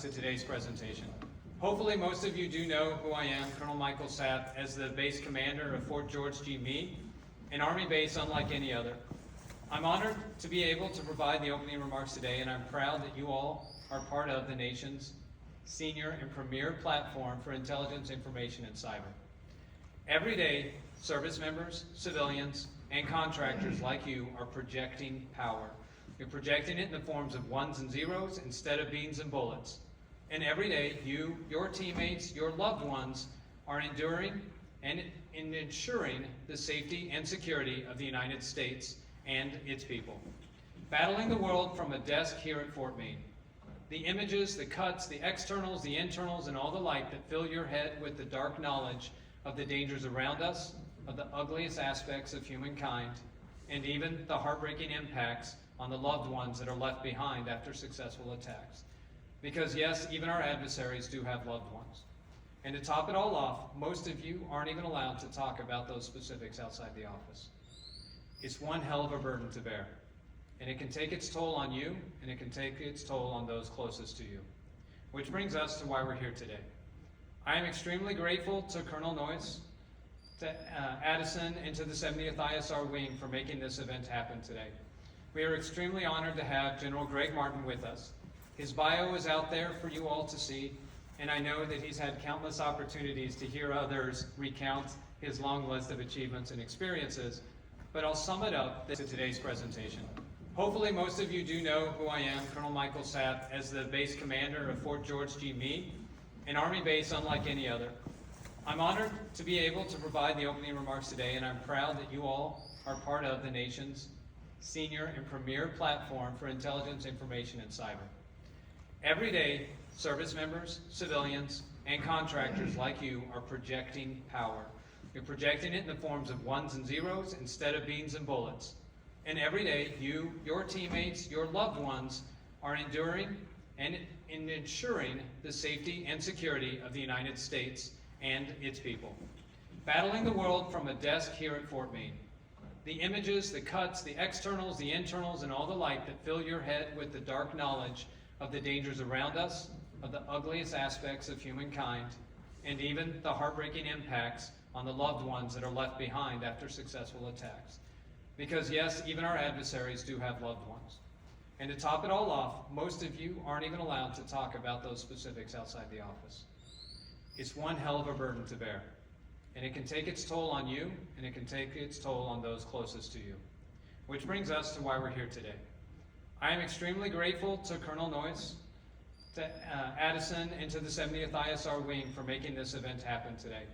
To today's presentation. Hopefully most of you do know who I am, Colonel Michael Sapp, as the base commander of Fort George G. Meade, an Army base unlike any other. I'm honored to be able to provide the opening remarks today, and I'm proud that you all are part of the nation's senior and premier platform for intelligence, information, and cyber. Every day, service members, civilians, and contractors like you are projecting power. You're projecting it in the forms of ones and zeros instead of beans and bullets. And every day, you, your teammates, your loved ones are enduring and ensuring the safety and security of the United States and its people. Battling the world from a desk here at Fort Meade. The images, the cuts, the externals, the internals, and all the light that fill your head with the dark knowledge of the dangers around us, of the ugliest aspects of humankind, and even the heartbreaking impacts on the loved ones that are left behind after successful attacks. Because yes, even our adversaries do have loved ones. And to top it all off, most of you aren't even allowed to talk about those specifics outside the office. It's one hell of a burden to bear. And it can take its toll on you, and it can take its toll on those closest to you. Which brings us to why we're here today. I am extremely grateful to Colonel Noyce, to Addison, and to the 70th ISR Wing for making this event happen today. We are extremely honored to have General Gregg F with us. His bio is out there for you all to see, and I know that he's had countless opportunities to hear others recount his long list of achievements and experiences, but I'll sum it up to today's presentation. Hopefully most of you do know who I am, Colonel Michael Sapp, as the base commander of Fort George G. Meade, an Army base unlike any other. I'm honored to be able to provide the opening remarks today, and I'm proud that you all are part of the nation's senior and premier platform for intelligence, information, and cyber. Every day, service members, civilians, and contractors like you are projecting power. You're projecting it in the forms of ones and zeros instead of beans and bullets. And every day, you, your teammates, your loved ones are enduring and ensuring the safety and security of the United States and its people. Battling the world from a desk here at Fort Meade. The images, the cuts, the externals, the internals, and all the light that fill your head with the dark knowledge of the dangers around us, of the ugliest aspects of humankind, and even the heartbreaking impacts on the loved ones that are left behind after successful attacks. Because yes, even our adversaries do have loved ones. And to top it all off, most of you aren't even allowed to talk about those specifics outside the office. It's one hell of a burden to bear. And it can take its toll on you, and it can take its toll on those closest to you. Which brings us to why we're here today. I am extremely grateful to Colonel Noyce, to Addison, and to the 70th ISR Wing for making this event happen today.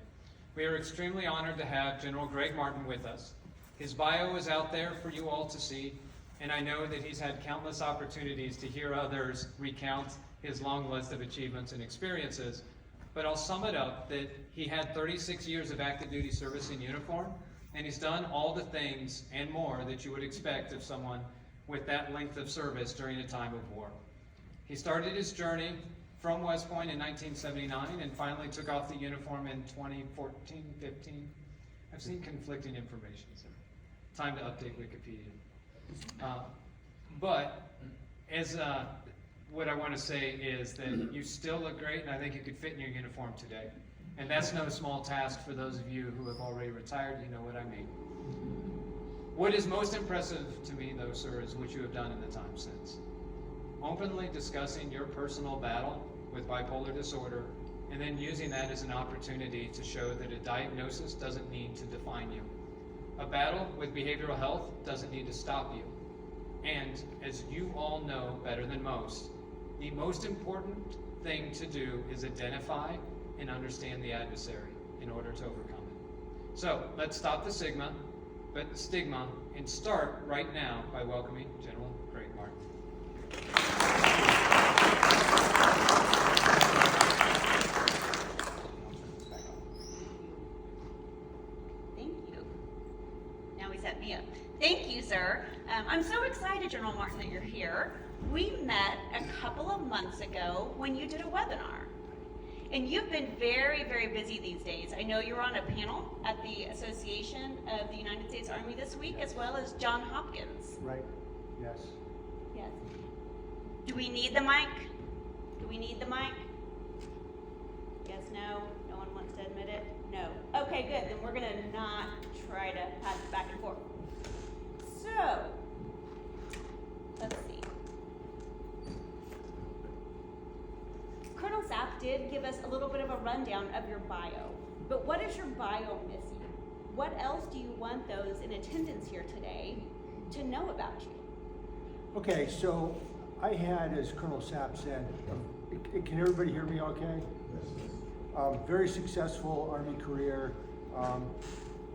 We are extremely honored to have General Gregg F with us. His bio is out there for you all to see, and I know that he's had countless opportunities to hear others recount his long list of achievements and experiences, but I'll sum it up that he had 36 years of active duty service in uniform, and he's done all the things and more that you would expect of someone with that length of service during a time of war. He started his journey from West Point in 1979 and finally took off the uniform in 2014, 15. I've seen conflicting information, so time to update Wikipedia. But as what I want to say is that you still look great, and I think you could fit in your uniform today. And that's no small task for those of you who have already retired. You know what I mean. What is most impressive to me, though, sir, is what you have done in the time since. Openly discussing your personal battle with bipolar disorder, and then using that as an opportunity to show that a diagnosis doesn't need to define you. A battle with behavioral health doesn't need to stop you. And as you all know better than most, the most important thing to do is identify and understand the adversary in order to overcome it. So let's stop the stigma, and start right now by welcoming General Gregg F. Thank you. Now we set me up. Thank you, sir. I'm so excited, General Martin, that you're here. We met a couple of months ago when you did a webinar. And you've been very, very busy these days. I know you're on a panel at the Association of the United States Army this week, as well as Johns Hopkins. Right, yes. Yes. Do we need the mic? Do we need the mic? Yes, no? No one wants to admit it? No. Okay, good. Then we're going to not try to pass it back and forth. So, let's see. Colonel Sapp did give us a little bit of a rundown of your bio, but what is your bio missing? What else do you want those in attendance here today to know about you? Okay, so I had, as Colonel Sapp said, can everybody hear me okay? Very successful Army career.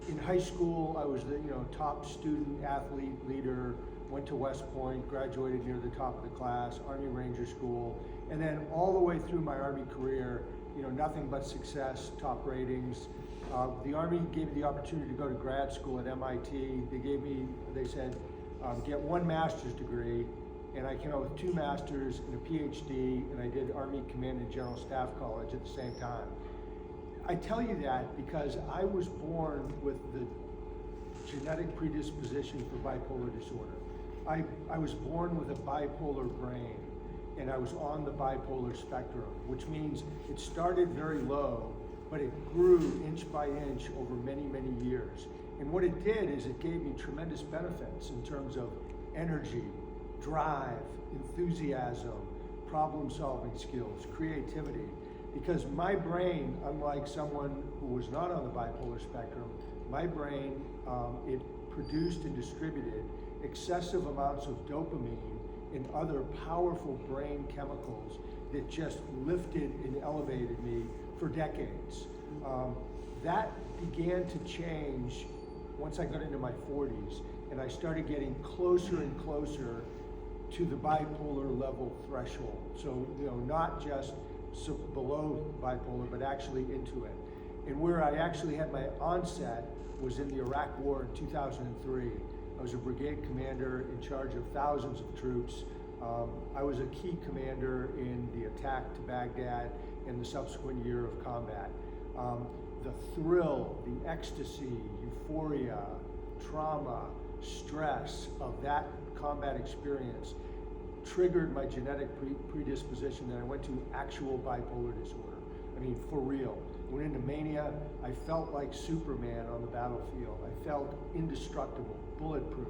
In high school, I was the top student, athlete, leader, went to West Point, graduated near the top of the class, Army Ranger School, and then all the way through my Army career, nothing but success, top ratings. The Army gave me the opportunity to go to grad school at MIT. They said, get one master's degree, and I came out with 2 masters and a PhD, and I did Army Command and General Staff College at the same time. I tell you that because I was born with the genetic predisposition for bipolar disorder. I was born with a bipolar brain, and I was on the bipolar spectrum, which means it started very low, but it grew inch by inch over many, many years. And what it did is it gave me tremendous benefits in terms of energy, drive, enthusiasm, problem-solving skills, creativity. Because my brain, unlike someone who was not on the bipolar spectrum, my brain, it produced and distributed excessive amounts of dopamine and other powerful brain chemicals that just lifted and elevated me for decades. That began to change once I got into my 40s, and I started getting closer and closer to the bipolar level threshold. So, not just below bipolar, but actually into it. And where I actually had my onset was in the Iraq War in 2003. I was a brigade commander in charge of thousands of troops. I was a key commander in the attack to Baghdad and the subsequent year of combat. The thrill, the ecstasy, euphoria, trauma, stress of that combat experience triggered my genetic predisposition that I went to actual bipolar disorder. I mean, for real. Went into mania. I felt like Superman on the battlefield. I felt indestructible, bulletproof.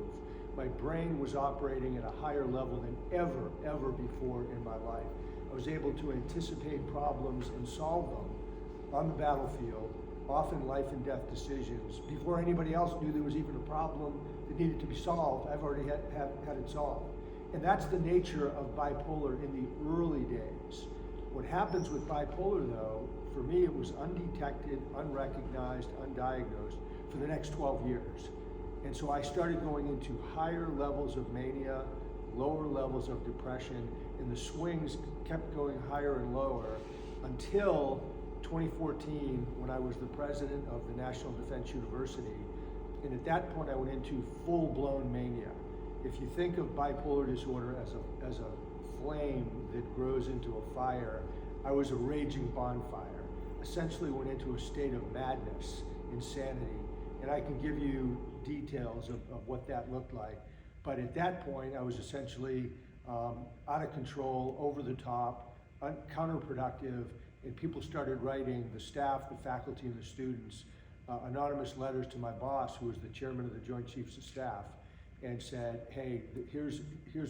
My brain was operating at a higher level than ever before in my life. I was able to anticipate problems and solve them on the battlefield, often life and death decisions. Before anybody else knew there was even a problem that needed to be solved, I've already had it solved. And that's the nature of bipolar in the early days. What happens with bipolar, though, for me, it was undetected, unrecognized, undiagnosed for the next 12 years. And so I started going into higher levels of mania, lower levels of depression, and the swings kept going higher and lower until 2014, when I was the president of the National Defense University. And at that point, I went into full-blown mania. If you think of bipolar disorder as a flame that grows into a fire, I was a raging bonfire. Essentially went into a state of madness, insanity, and I can give you details of what that looked like. But at that point, I was essentially out of control, over the top, counterproductive, and people started writing, the staff, the faculty, and the students, anonymous letters to my boss, who was the chairman of the Joint Chiefs of Staff, and said, hey, here's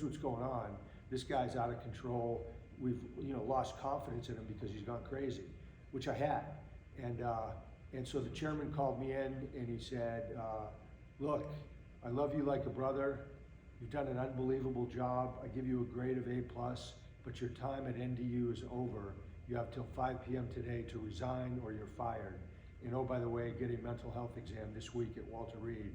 what's going on. This guy's out of control. We've lost confidence in him because he's gone crazy, which I had. And so the chairman called me in and he said, look, I love you like a brother. You've done an unbelievable job. I give you a grade of A+, but your time at NDU is over. You have till 5 p.m. today to resign or you're fired. And oh, by the way, get a mental health exam this week at Walter Reed.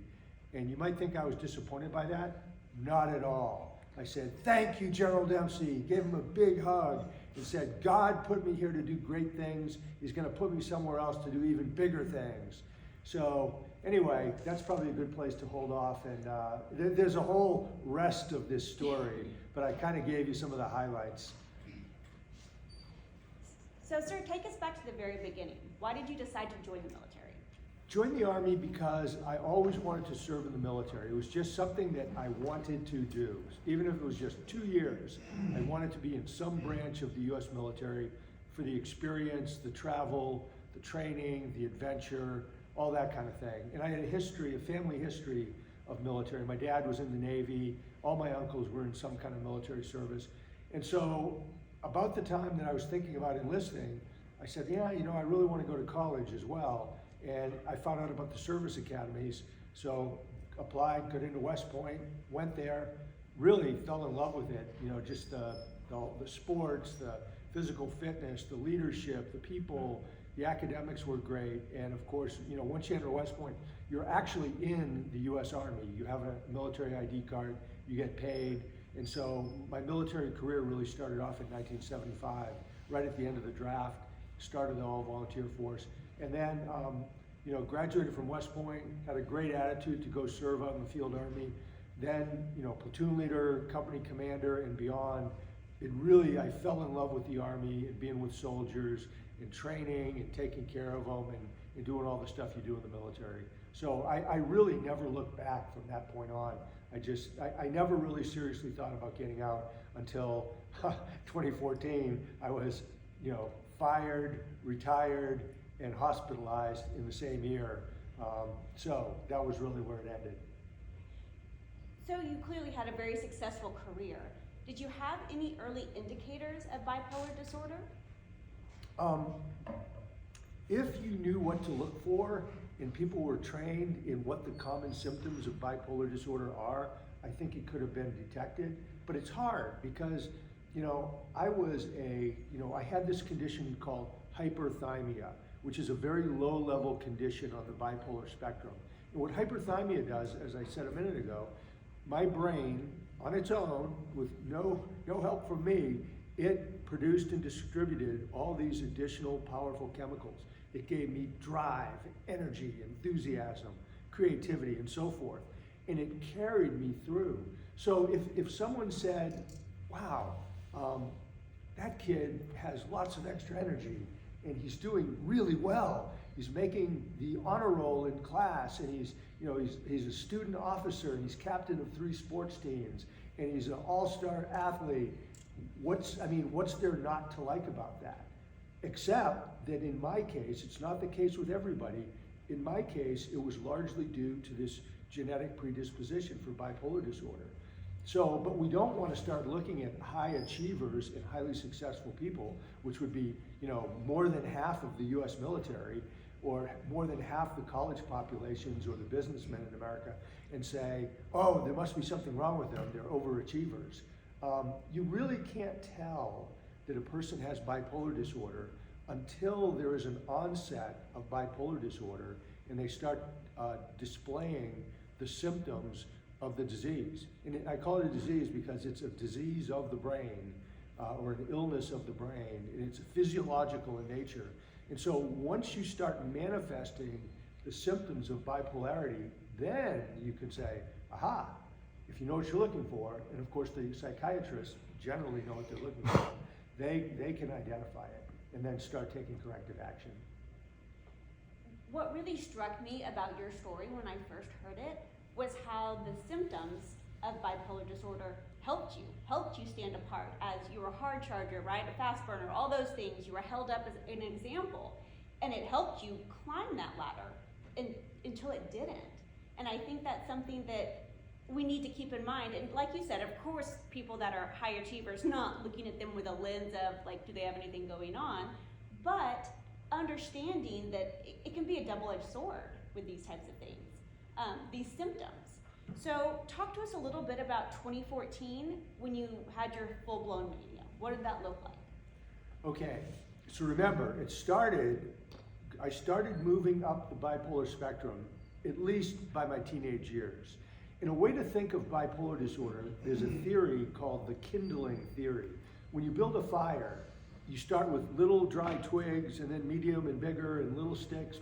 And you might think I was disappointed by that. Not at all. I said, thank you, General Dempsey. Gave him a big hug and said, God put me here to do great things. He's going to put me somewhere else to do even bigger things. So anyway, that's probably a good place to hold off. And there's a whole rest of this story, but I kind of gave you some of the highlights. So, sir, take us back to the very beginning. Why did you decide to join the military? Joined the Army because I always wanted to serve in the military. It was just something that I wanted to do. Even if it was just 2 years, I wanted to be in some branch of the U.S. military for the experience, the travel, the training, the adventure, all that kind of thing. And I had a family history of military. My dad was in the Navy. All my uncles were in some kind of military service. And so about the time that I was thinking about enlisting, I said, yeah, I really want to go to college as well. And I found out about the service academies, so applied, got into West Point, went there, really fell in love with it. Just the sports, the physical fitness, the leadership, the people, the academics were great. And of course, once you enter West Point, you're actually in the U.S. Army. You have a military ID card, you get paid. And so my military career really started off in 1975, right at the end of the draft, started the all-volunteer force. And then, graduated from West Point, had a great attitude to go serve out in the field army. Then, platoon leader, company commander, and beyond. I fell in love with the Army and being with soldiers and training and taking care of them and doing all the stuff you do in the military. So I really never looked back from that point on. I never really seriously thought about getting out until 2014. I was, fired, retired, and hospitalized in the same year. So that was really where it ended. So you clearly had a very successful career. Did you have any early indicators of bipolar disorder? If you knew what to look for and people were trained in what the common symptoms of bipolar disorder are, I think it could have been detected. But it's hard because, I had this condition called hyperthymia, which is a very low-level condition on the bipolar spectrum. And what hyperthymia does, as I said a minute ago, my brain, on its own, with no help from me, it produced and distributed all these additional powerful chemicals. It gave me drive, energy, enthusiasm, creativity, and so forth. And it carried me through. So if someone said, wow, that kid has lots of extra energy, and he's doing really well. He's making the honor roll in class, and he's a student officer, and he's captain of 3 sports teams, and he's an all-star athlete. What's there not to like about that? Except that in my case, it's not the case with everybody. In my case, it was largely due to this genetic predisposition for bipolar disorder. So, but we don't want to start looking at high achievers and highly successful people, which would be, more than half of the U.S. military, or more than half the college populations or the businessmen in America, and say, oh, there must be something wrong with them, they're overachievers. You really can't tell that a person has bipolar disorder until there is an onset of bipolar disorder and they start displaying the symptoms of the disease. And I call it a disease because it's a disease of the brain, or an illness of the brain, and it's physiological in nature. And so once you start manifesting the symptoms of bipolarity, then you can say, aha, if you know what you're looking for, and of course the psychiatrists generally know what they're looking for, they can identify it and then start taking corrective action. What really struck me about your story when I first heard it was how the symptoms of bipolar disorder helped you stand apart, as you were a hard charger, right, a fast burner, all those things. You were held up as an example, and it helped you climb that ladder until it didn't. And I think that's something that we need to keep in mind. And like you said, of course, people that are high achievers, not looking at them with a lens of like, do they have anything going on, but understanding that it can be a double-edged sword with these types of things, these symptoms. So talk to us a little bit about 2014 when you had your full-blown mania. What did that look like? Okay, so remember, I started moving up the bipolar spectrum at least by my teenage years. In a way to think of bipolar disorder, there's a theory called the kindling theory. When you build a fire, you start with little dry twigs, and then medium and bigger, and little sticks,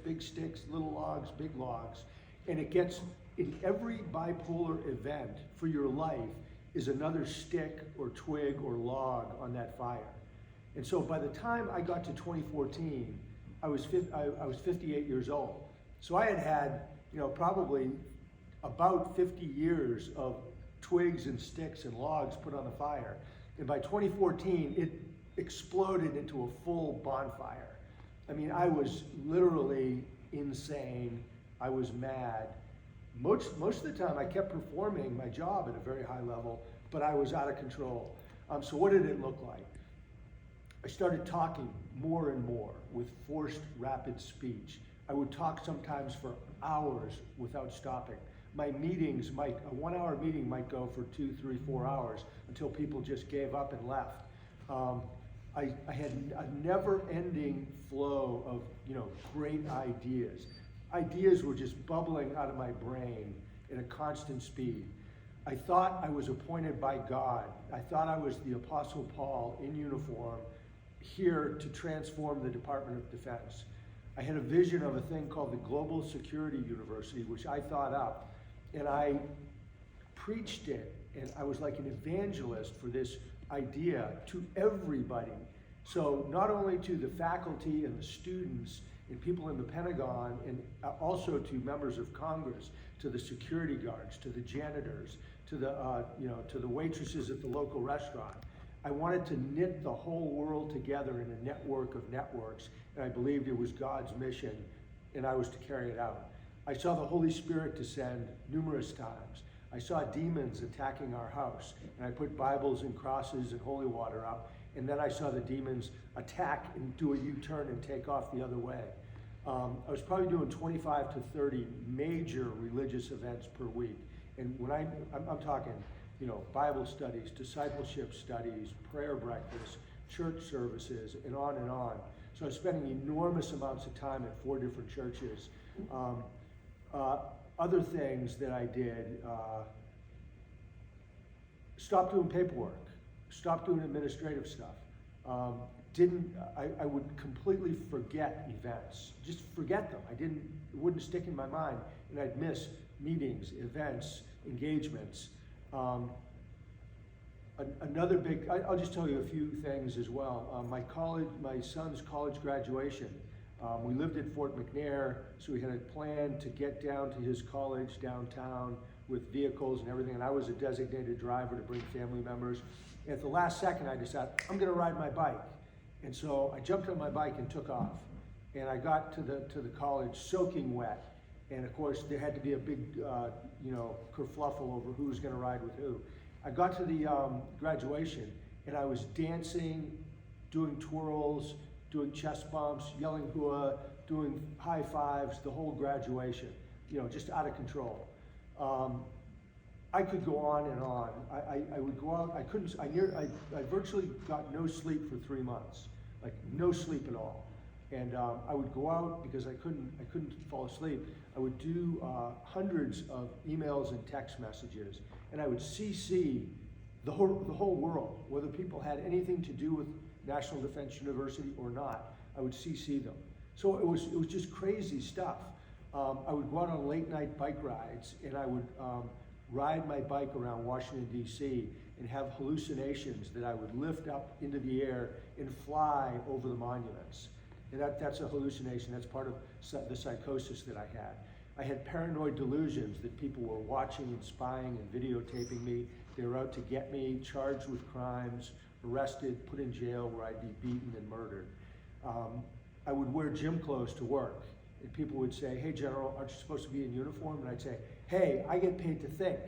little logs, big logs. And it gets, in every bipolar event for your life is another stick or twig or log on that fire. And so by the time I got to 2014, I was 58 years old. So I had, probably about 50 years of twigs and sticks and logs put on the fire. And by 2014, it exploded into a full bonfire. I mean, I was literally insane. I was mad. Most of the time, I kept performing my job at a very high level, but I was out of control. So what did it look like? I started talking more and more with forced rapid speech. I would talk sometimes for hours without stopping. My meetings a 1 hour meeting might go for 2, 3, 4 hours until people just gave up and left. I had a never-ending flow of, great ideas. Ideas were just bubbling out of my brain at a constant speed. I thought I was appointed by God. I thought I was the Apostle Paul in uniform, here to transform the Department of Defense. I had a vision of a thing called the Global Security University, which I thought up, and I preached it, and I was like an evangelist for this idea to everybody. So not only to the faculty and the students and people in the Pentagon, and also to members of Congress, to the security guards, to the janitors, to the waitresses at the local restaurant. I wanted to knit the whole world together in a network of networks, and I believed it was God's mission, and I was to carry it out. I saw the Holy Spirit descend numerous times. I saw demons attacking our house, and I put Bibles and crosses and holy water up, and then I saw the demons attack and do a U-turn and take off the other way. I was probably doing 25 to 30 major religious events per week, and when I'm talking, Bible studies, discipleship studies, prayer breakfasts, church services, and on and on. So I was spending enormous amounts of time at 4 different churches. Other things that I did, stopped doing paperwork, stopped doing administrative stuff. I would completely forget events, just forget them. It wouldn't stick in my mind, and I'd miss meetings, events, engagements. Another big, I'll just tell you a few things as well. My son's college graduation. We lived at Fort McNair, so we had a plan to get down to his college downtown with vehicles and everything, and I was a designated driver to bring family members. And at the last second, I decided, I'm gonna ride my bike. And so I jumped on my bike and took off. And I got to the college soaking wet. And of course, there had to be a big, kerfluffle over who was gonna ride with who. I got to the graduation, and I was dancing, doing twirls, doing chest bumps, yelling hooah, doing high fives, the whole graduation, just out of control. I could go on and on. I would go out, I virtually got no sleep for 3 months, like no sleep at all. And I would go out because I couldn't fall asleep. I would do hundreds of emails and text messages, and I would CC the whole world, whether people had anything to do with National Defense University or not. I would CC them. So it was just crazy stuff. I would go out on late night bike rides, and I would ride my bike around Washington, D.C., and have hallucinations that I would lift up into the air and fly over the monuments. And that's a hallucination. That's part of the psychosis that I had. I had paranoid delusions that people were watching and spying and videotaping me. They were out to get me, charged with crimes, arrested, put in jail where I'd be beaten and murdered. I would wear gym clothes to work, and people would say, hey, General, aren't you supposed to be in uniform? And I'd say, hey, I get paid to think,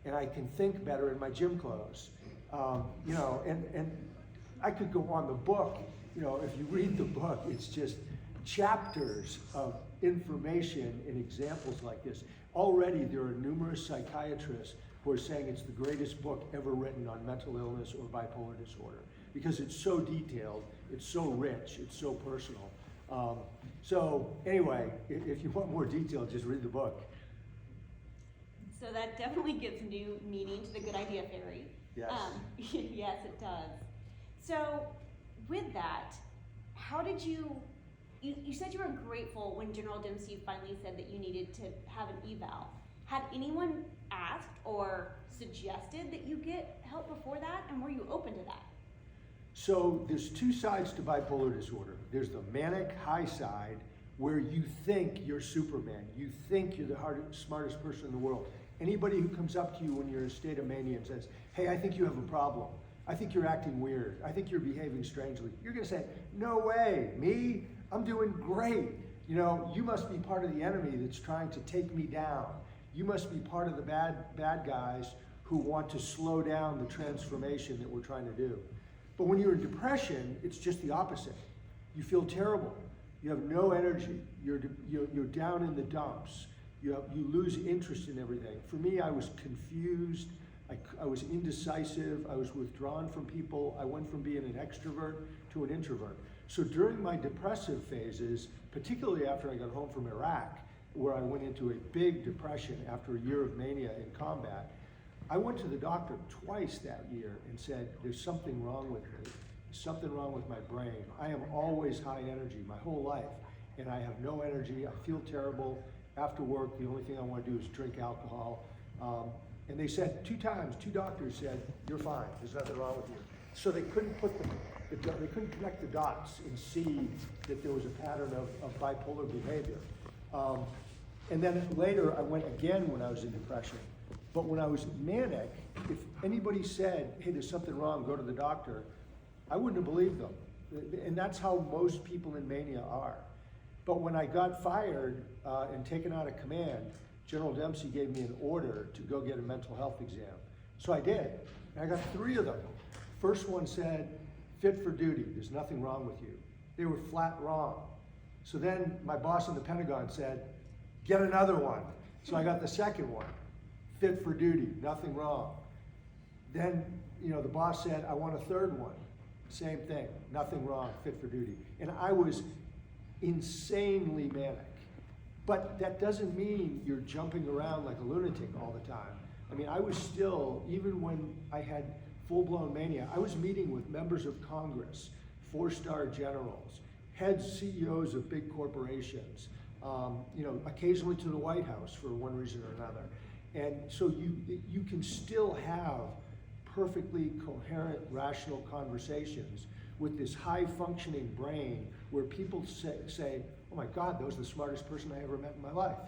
and I can think better in my gym clothes. And I could go on the book. If you read the book, it's just chapters of information and examples like this. Already there are numerous psychiatrists who are saying it's the greatest book ever written on mental illness or bipolar disorder, because it's so detailed, it's so rich, it's so personal. So anyway, if you want more detail, just read the book. So that definitely gives new meaning to the good idea fairy. Yes. Yes, it does. So with that, how did you said you were grateful when General Dempsey finally said that you needed to have an eval. Had anyone asked or suggested that you get help before that, and were you open to that? So there's two sides to bipolar disorder. There's the manic high side, where you think you're Superman, you think you're the smartest person in the world. Anybody who comes up to you when you're in a state of mania and says, hey, I think you have a problem. I think you're acting weird. I think you're behaving strangely. You're gonna say, no way, me? I'm doing great. You know, you must be part of the enemy that's trying to take me down. You must be part of the bad guys who want to slow down the transformation that we're trying to do. But when you're in depression, it's just the opposite. You feel terrible. You have no energy. You're down in the dumps. You lose interest in everything. For me, I was confused. I was indecisive. I was withdrawn from people. I went from being an extrovert to an introvert. So during my depressive phases, particularly after I got home from Iraq, where I went into a big depression after a year of mania in combat, I went to the doctor twice that year and said, there's something wrong with me. There's something wrong with my brain. I am always high energy my whole life, and I have no energy. I feel terrible. After work, the only thing I want to do is drink alcohol. And they said 2 times, 2 doctors said, you're fine, there's nothing wrong with you. So they couldn't they couldn't connect the dots and see that there was a pattern of bipolar behavior. And then later I went again when I was in depression. But when I was manic, if anybody said, hey, there's something wrong, go to the doctor, I wouldn't have believed them. And that's how most people in mania are. But when I got fired and taken out of command, General Dempsey gave me an order to go get a mental health exam. So I did. And I got 3 of them. First one said, fit for duty, there's nothing wrong with you. They were flat wrong. So then my boss in the Pentagon said, get another one. So I got the second one, fit for duty, nothing wrong. Then, the boss said, I want a third one. Same thing, nothing wrong, fit for duty. And I was insanely manic. But that doesn't mean you're jumping around like a lunatic all the time. I mean, I was still, even when I had full-blown mania, I was meeting with members of Congress, 4-star generals, heads, CEOs of big corporations, occasionally to the White House for one reason or another. And so you can still have perfectly coherent, rational conversations with this high-functioning brain where people say, oh my God, that was the smartest person I ever met in my life.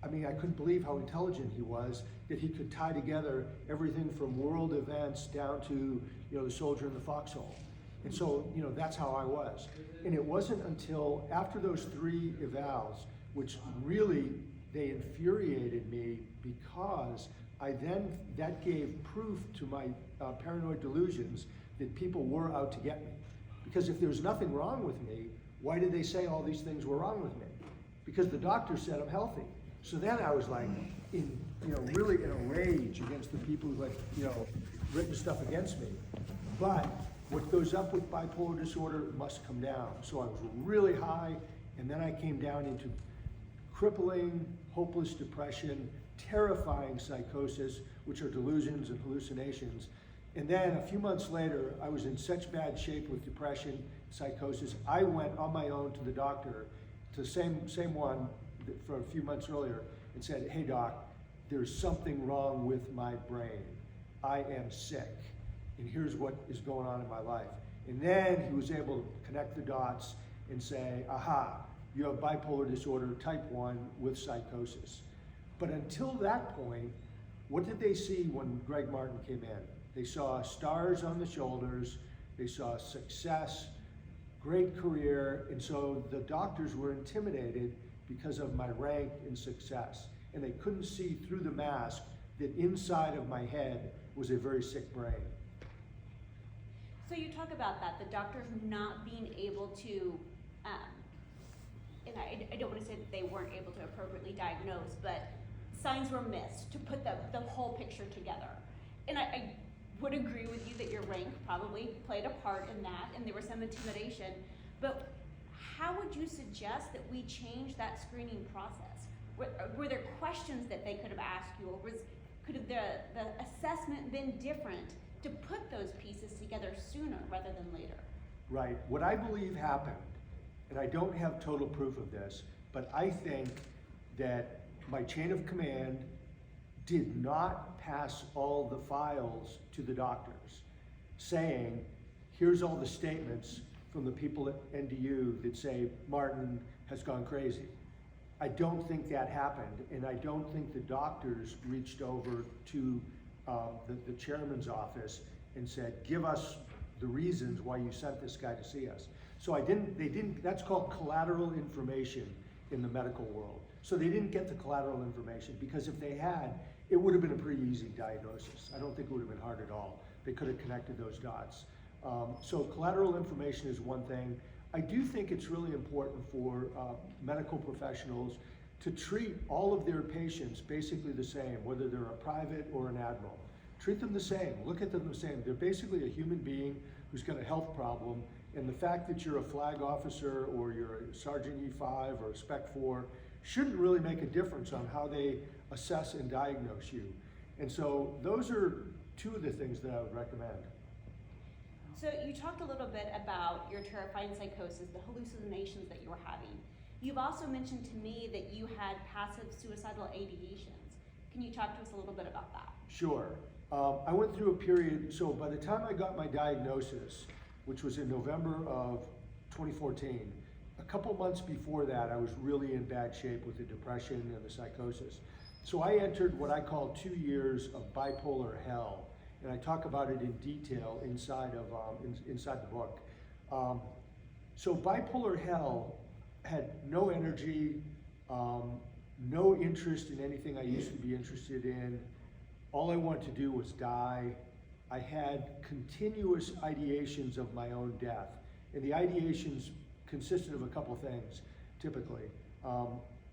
I mean, I couldn't believe how intelligent he was, that he could tie together everything from world events down to, the soldier in the foxhole. And so, that's how I was. And it wasn't until after those 3 evals, which really, they infuriated me because that gave proof to my paranoid delusions that people were out to get me. Because if there's nothing wrong with me, why did they say all these things were wrong with me? Because the doctor said I'm healthy. So then I was like, really in a rage against the people who had, written stuff against me. But what goes up with bipolar disorder must come down. So I was really high, and then I came down into crippling, hopeless depression, terrifying psychosis, which are delusions and hallucinations. And then a few months later, I was in such bad shape with depression, psychosis, I went on my own to the doctor, to the same one for a few months earlier, and said, hey doc, there's something wrong with my brain. I am sick, and here's what is going on in my life. And then he was able to connect the dots and say, aha, you have bipolar disorder type 1 with psychosis. But until that point, what did they see when Greg Martin came in? They saw stars on the shoulders, they saw success, great career, and so the doctors were intimidated because of my rank and success. And they couldn't see through the mask that inside of my head was a very sick brain. So you talk about that, the doctors not being able to, and I don't want to say that they weren't able to appropriately diagnose, but signs were missed to put the whole picture together. And I would agree with you that your rank probably played a part in that, and there was some intimidation, but how would you suggest that we change that screening process? Were there questions that they could have asked you, or could have the assessment been different to put those pieces together sooner rather than later? Right. What I believe happened, and I don't have total proof of this, but I think that my chain of command did not pass all the files to the doctors saying, here's all the statements, from the people at NDU that say Martin has gone crazy. I don't think that happened, and I don't think the doctors reached over to the chairman's office and said, give us the reasons why you sent this guy to see us. So that's called collateral information in the medical world. So they didn't get the collateral information, because if they had, it would have been a pretty easy diagnosis. I don't think it would have been hard at all. They could have connected those dots. So collateral information is one thing. I do think it's really important for medical professionals to treat all of their patients basically the same, whether they're a private or an admiral. Treat them the same, look at them the same. They're basically a human being who's got a health problem, and the fact that you're a flag officer or you're a Sergeant E5 or a Spec 4 shouldn't really make a difference on how they assess and diagnose you. And so those are two of the things that I would recommend. So you talked a little bit about your terrifying psychosis, the hallucinations that you were having. You've also mentioned to me that you had passive suicidal ideations. Can you talk to us a little bit about that? Sure. I went through a period, so by the time I got my diagnosis, which was in November of 2014, a couple months before that, I was really in bad shape with the depression and the psychosis. So I entered what I call 2 years of bipolar hell, and I talk about it in detail inside the book. So bipolar hell had no energy, no interest in anything I used to be interested in. All I wanted to do was die. I had continuous ideations of my own death, and the ideations consisted of a couple things, typically.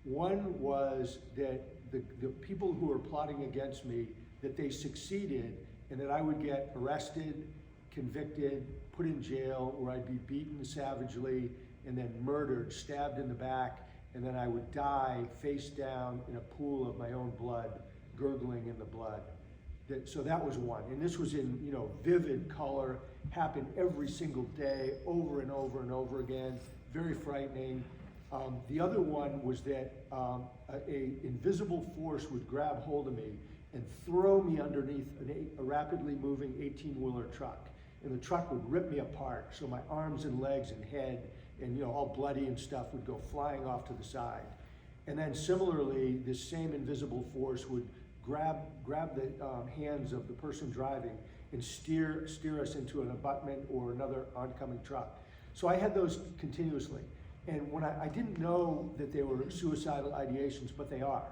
One was that the people who were plotting against me, that they succeeded, and that I would get arrested, convicted, put in jail, or I'd be beaten savagely, and then murdered, stabbed in the back, and then I would die face down in a pool of my own blood, gurgling in the blood. So that was one, and this was in vivid color, happened every single day, over and over and over again, very frightening. The other one was that an invisible force would grab hold of me and throw me underneath a rapidly moving 18-wheeler truck, and the truck would rip me apart, so my arms and legs and head and all bloody and stuff would go flying off to the side. And then similarly, this same invisible force would grab the hands of the person driving and steer us into an abutment or another oncoming truck. So I had those continuously. And when I didn't know that they were suicidal ideations, but they are.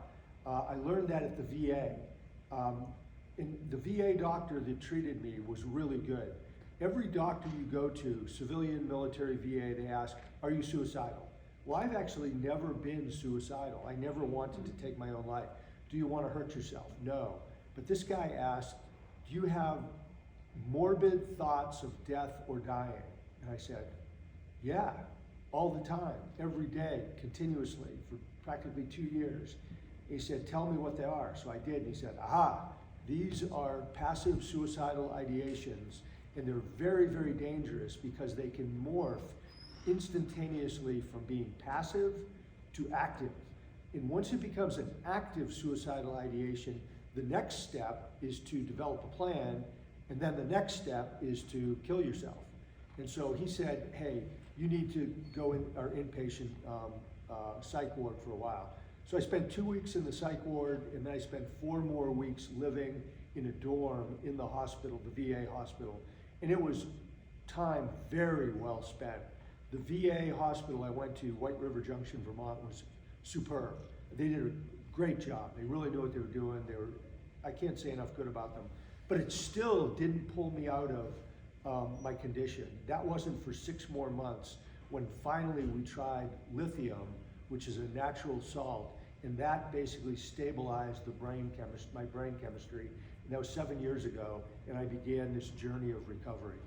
I learned that at the VA. And the VA doctor that treated me was really good. Every doctor you go to, civilian, military, VA, they ask, are you suicidal? Well, I've actually never been suicidal. I never wanted to take my own life. Do you want to hurt yourself? No. But this guy asked, do you have morbid thoughts of death or dying? And I said, yeah, all the time, every day, continuously, for practically 2 years. He said, tell me what they are. So I did, and he said, aha, these are passive suicidal ideations, and they're very, very dangerous because they can morph instantaneously from being passive to active. And once it becomes an active suicidal ideation, the next step is to develop a plan, and then the next step is to kill yourself. And so he said, hey, you need to go in our inpatient psych ward for a while. So I spent 2 weeks in the psych ward, and then I spent 4 more weeks living in a dorm in the hospital, the VA hospital. And it was time very well spent. The VA hospital I went to, White River Junction, Vermont, was superb. They did a great job. They really knew what they were doing. I can't say enough good about them. But it still didn't pull me out of my condition. That wasn't for 6 more months when finally we tried lithium, which is a natural salt, and that basically stabilized my brain chemistry. And that was 7 years ago, and I began this journey of recovery.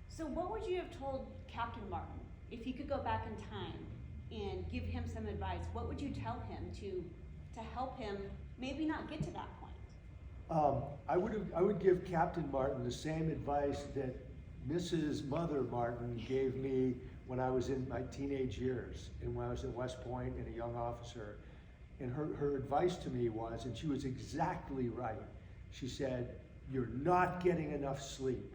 So what would you have told Captain Martin if you could go back in time and give him some advice? What would you tell him to help him maybe not get to that point? I would give Captain Martin the same advice that Mrs. Mother Martin gave me when I was in my teenage years and when I was at West Point and a young officer. And her advice to me was, and she was exactly right, she said, you're not getting enough sleep.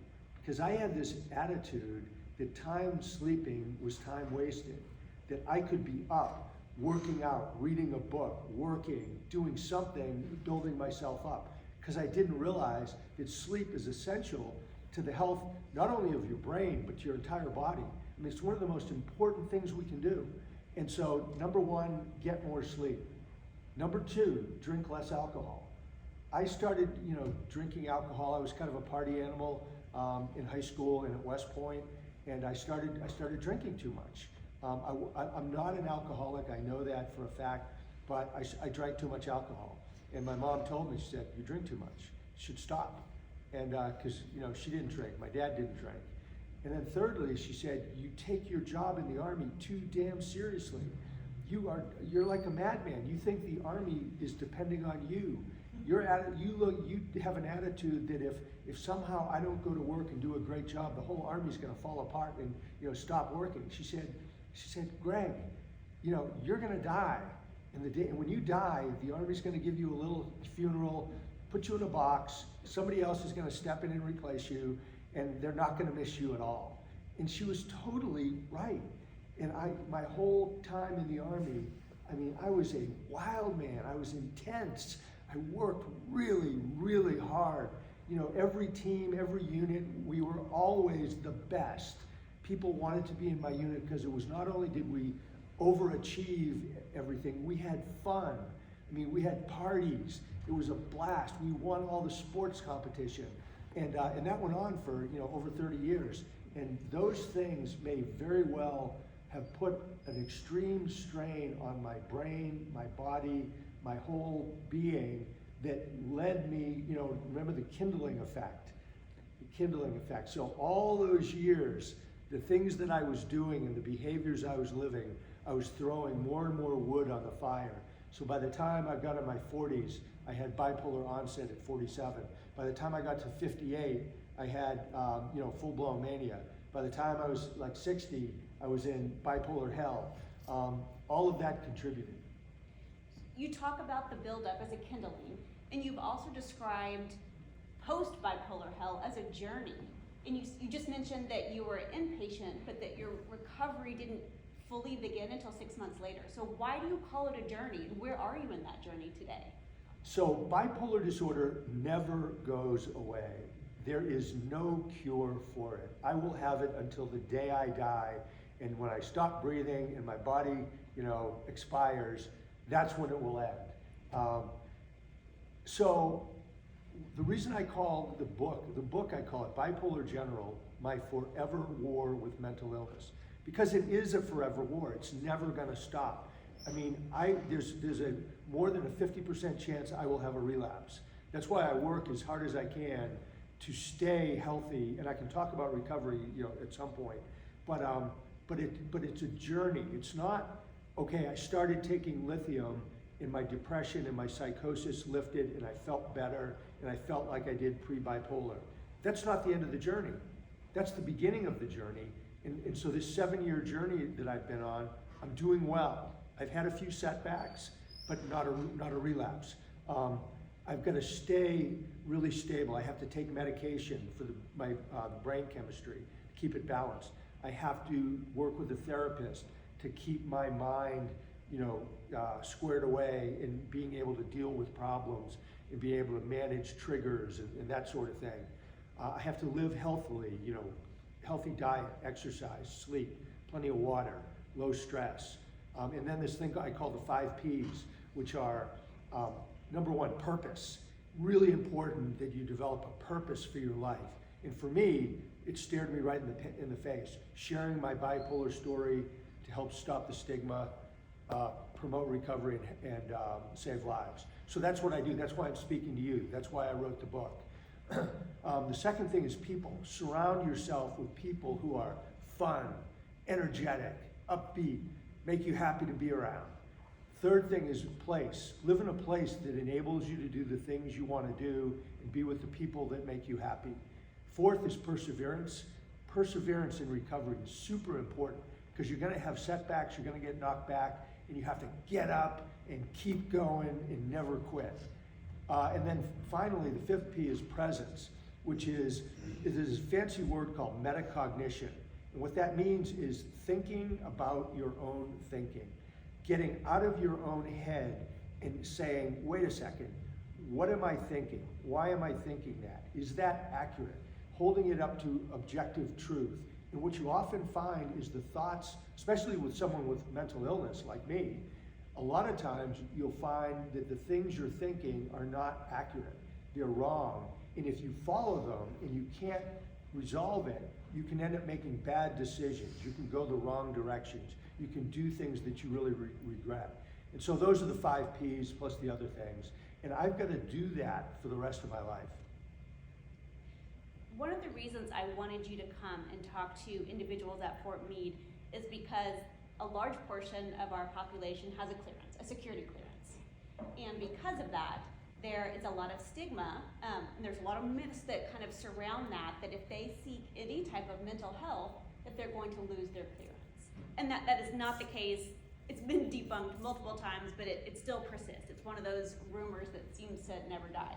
because I had this attitude that time sleeping was time wasted, that I could be up, working out, reading a book, working, doing something, building myself up, because I didn't realize that sleep is essential to the health, not only of your brain, but your entire body. I mean, it's one of the most important things we can do. And so, number one, get more sleep. Number two, drink less alcohol. I started, drinking alcohol. I was kind of a party animal in high school and at West Point, and I started drinking too much. I'm not an alcoholic, I know that for a fact, but I drank too much alcohol. And my mom told me, she said, you drink too much, you should stop. And because she didn't drink, my dad didn't drink. And then thirdly, she said, you take your job in the Army too damn seriously. You're like a madman. You think the Army is depending on you. You have an attitude that if somehow I don't go to work and do a great job, the whole Army's going to fall apart and stop working. She said, Greg, you're going to die. And when you die, the Army's going to give you a little funeral, put you in a box. Somebody else is going to step in and replace you, and they're not going to miss you at all. And she was totally right. And my whole time in the Army, I was a wild man. I was intense. I worked really, really hard. Every team, every unit, we were always the best. People wanted to be in my unit because it was not only did we overachieve everything, we had fun. We had parties. It was a blast. We won all the sports competition. And that went on for over 30 years. And those things may very well have put an extreme strain on my brain, my body, my whole being, that led me, remember the kindling effect. The kindling effect. So all those years, the things that I was doing and the behaviors I was living, I was throwing more and more wood on the fire. So by the time I got in my 40s, I had bipolar onset at 47. By the time I got to 58, I had full-blown mania. By the time I was like 60, I was in bipolar hell. All of that contributed. You talk about the buildup as a kindling, and you've also described post-bipolar hell as a journey. And you just mentioned that you were inpatient, but that your recovery didn't fully begin until 6 months later. So why do you call it a journey, and where are you in that journey today? So bipolar disorder never goes away. There is no cure for it. I will have it until the day I die, and when I stop breathing and my body, expires, that's when it will end. So the reason I call the book I call it Bipolar General, My Forever War with Mental Illness, because it is a forever war. It's never going to stop. There's a more than a 50% chance I will have a relapse. That's why I work as hard as I can to stay healthy, and I can talk about recovery, at some point. But it's a journey. It's not, okay, I started taking lithium and my depression and my psychosis lifted and I felt better and I felt like I did pre-bipolar. That's not the end of the journey. That's the beginning of the journey. And so this 7-year journey that I've been on, I'm doing well. I've had a few setbacks, but not a relapse. I've got to stay really stable. I have to take medication for my brain chemistry to keep it balanced. I have to work with a therapist to keep my mind, squared away and being able to deal with problems and be able to manage triggers and that sort of thing. I have to live healthily, healthy diet, exercise, sleep, plenty of water, low stress. And then this thing I call the 5 Ps, which are number one, purpose. Really important that you develop a purpose for your life. And for me, it stared me right in the face. Sharing my bipolar story to help stop the stigma, promote recovery, and save lives. So that's what I do. That's why I'm speaking to you. That's why I wrote the book. The second thing is people. Surround yourself with people who are fun, energetic, upbeat, make you happy to be around. Third thing is place. Live in a place that enables you to do the things you want to do and be with the people that make you happy. Fourth is perseverance. Perseverance in recovery is super important because you're going to have setbacks, you're going to get knocked back, and you have to get up and keep going and never quit. And then finally, the 5th P is presence. which is a fancy word called metacognition. And what that means is thinking about your own thinking, getting out of your own head and saying, wait a second, what am I thinking? Why am I thinking that? Is that accurate? Holding it up to objective truth. And what you often find is the thoughts, especially with someone with mental illness like me, a lot of times you'll find that the things you're thinking are not accurate. They're wrong. And if you follow them and you can't resolve it, you can end up making bad decisions. You can go the wrong directions. You can do things that you really regret. And so those are the 5 Ps plus the other things. And I've got to do that for the rest of my life. One of the reasons I wanted you to come and talk to individuals at Fort Meade is because a large portion of our population has a clearance, a security clearance. And because of that, there is a lot of stigma, and there's a lot of myths that kind of surround that if they seek any type of mental health, that they're going to lose their clearance. And that is not the case. It's been debunked multiple times, but it still persists. It's one of those rumors that seems to never die.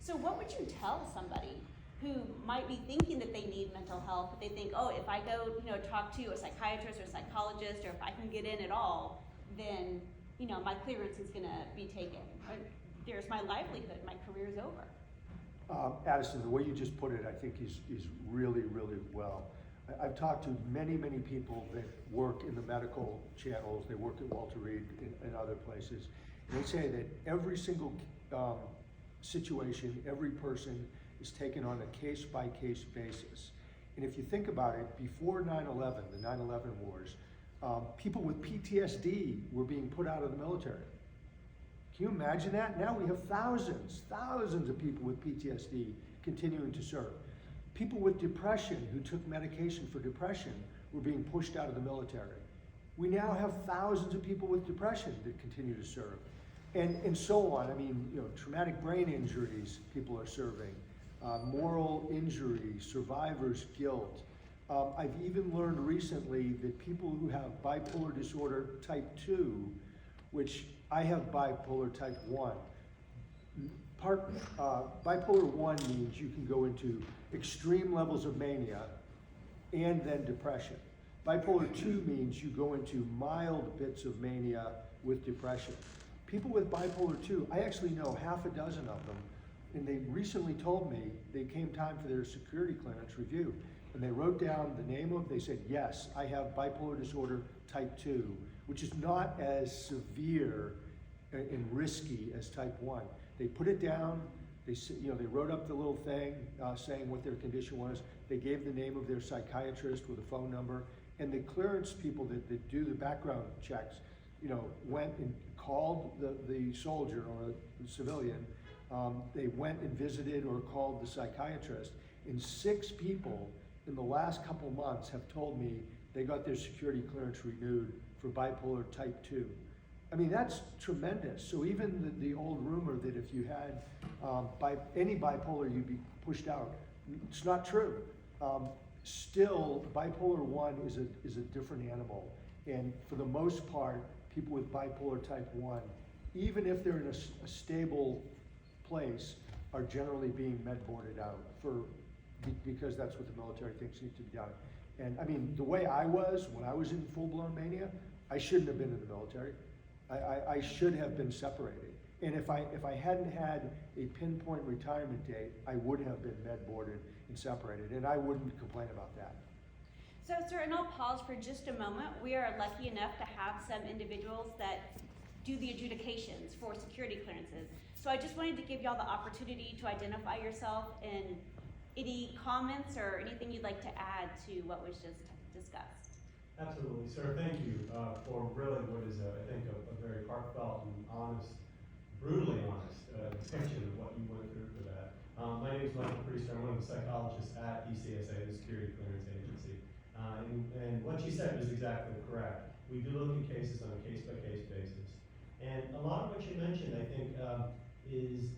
So what would you tell somebody who might be thinking that they need mental health, but they think, oh, if I go, talk to a psychiatrist or a psychologist, or if I can get in at all, then, my clearance is gonna be taken. Or, there's my livelihood, my career's over. Addison, the way you just put it, I think is really, really well. I've talked to many, many people that work in the medical channels. They work at Walter Reed and other places. And they say that every single situation, every person is taken on a case-by-case basis. And if you think about it, before 9/11, the 9/11 wars, people with PTSD were being put out of the military. Can you imagine that? Now we have thousands of people with PTSD continuing to serve. People with depression who took medication for depression were being pushed out of the military. We now have thousands of people with depression that continue to serve. And so on. I mean, traumatic brain injuries people are serving, moral injury, survivor's guilt. I've even learned recently that people who have bipolar disorder type 2, which I have bipolar type 1. Bipolar 1 means you can go into extreme levels of mania and then depression. Bipolar 2 means you go into mild bits of mania with depression. People with bipolar 2, I actually know half a dozen of them, and they recently told me they came time for their security clearance review, and they wrote down the name of, they said, yes, I have bipolar disorder type 2, which is not as severe and risky as type 1. They put it down, they wrote up the little thing saying what their condition was. They gave the name of their psychiatrist with a phone number, and the clearance people that do the background checks, went and called the soldier or the civilian. They went and visited or called the psychiatrist. And 6 people in the last couple months have told me they got their security clearance renewed for bipolar type 2. I mean, that's tremendous. So even the old rumor that if you had any bipolar, you'd be pushed out, it's not true. Still, bipolar 1 is a different animal. And for the most part, people with bipolar type 1, even if they're in a stable place, are generally being med-boarded out because that's what the military thinks needs to be done. And I mean, the way I was when I was in full-blown mania, I shouldn't have been in the military. I should have been separated. And if I hadn't had a pinpoint retirement date, I would have been med-boarded and separated, and I wouldn't complain about that. So, sir, and I'll pause for just a moment. We are lucky enough to have some individuals that do the adjudications for security clearances. So I just wanted to give y'all the opportunity to identify yourself and any comments or anything you'd like to add to what was just discussed. Absolutely, sir. Thank you for really what is, I think, a very heartfelt and honest, brutally honest depiction of what you went through for that. My name is Michael Priester. I'm one of the psychologists at ECSA, the Security Clearance Agency. And what you said was exactly correct. We do look at cases on a case-by-case basis. And a lot of what you mentioned, I think, is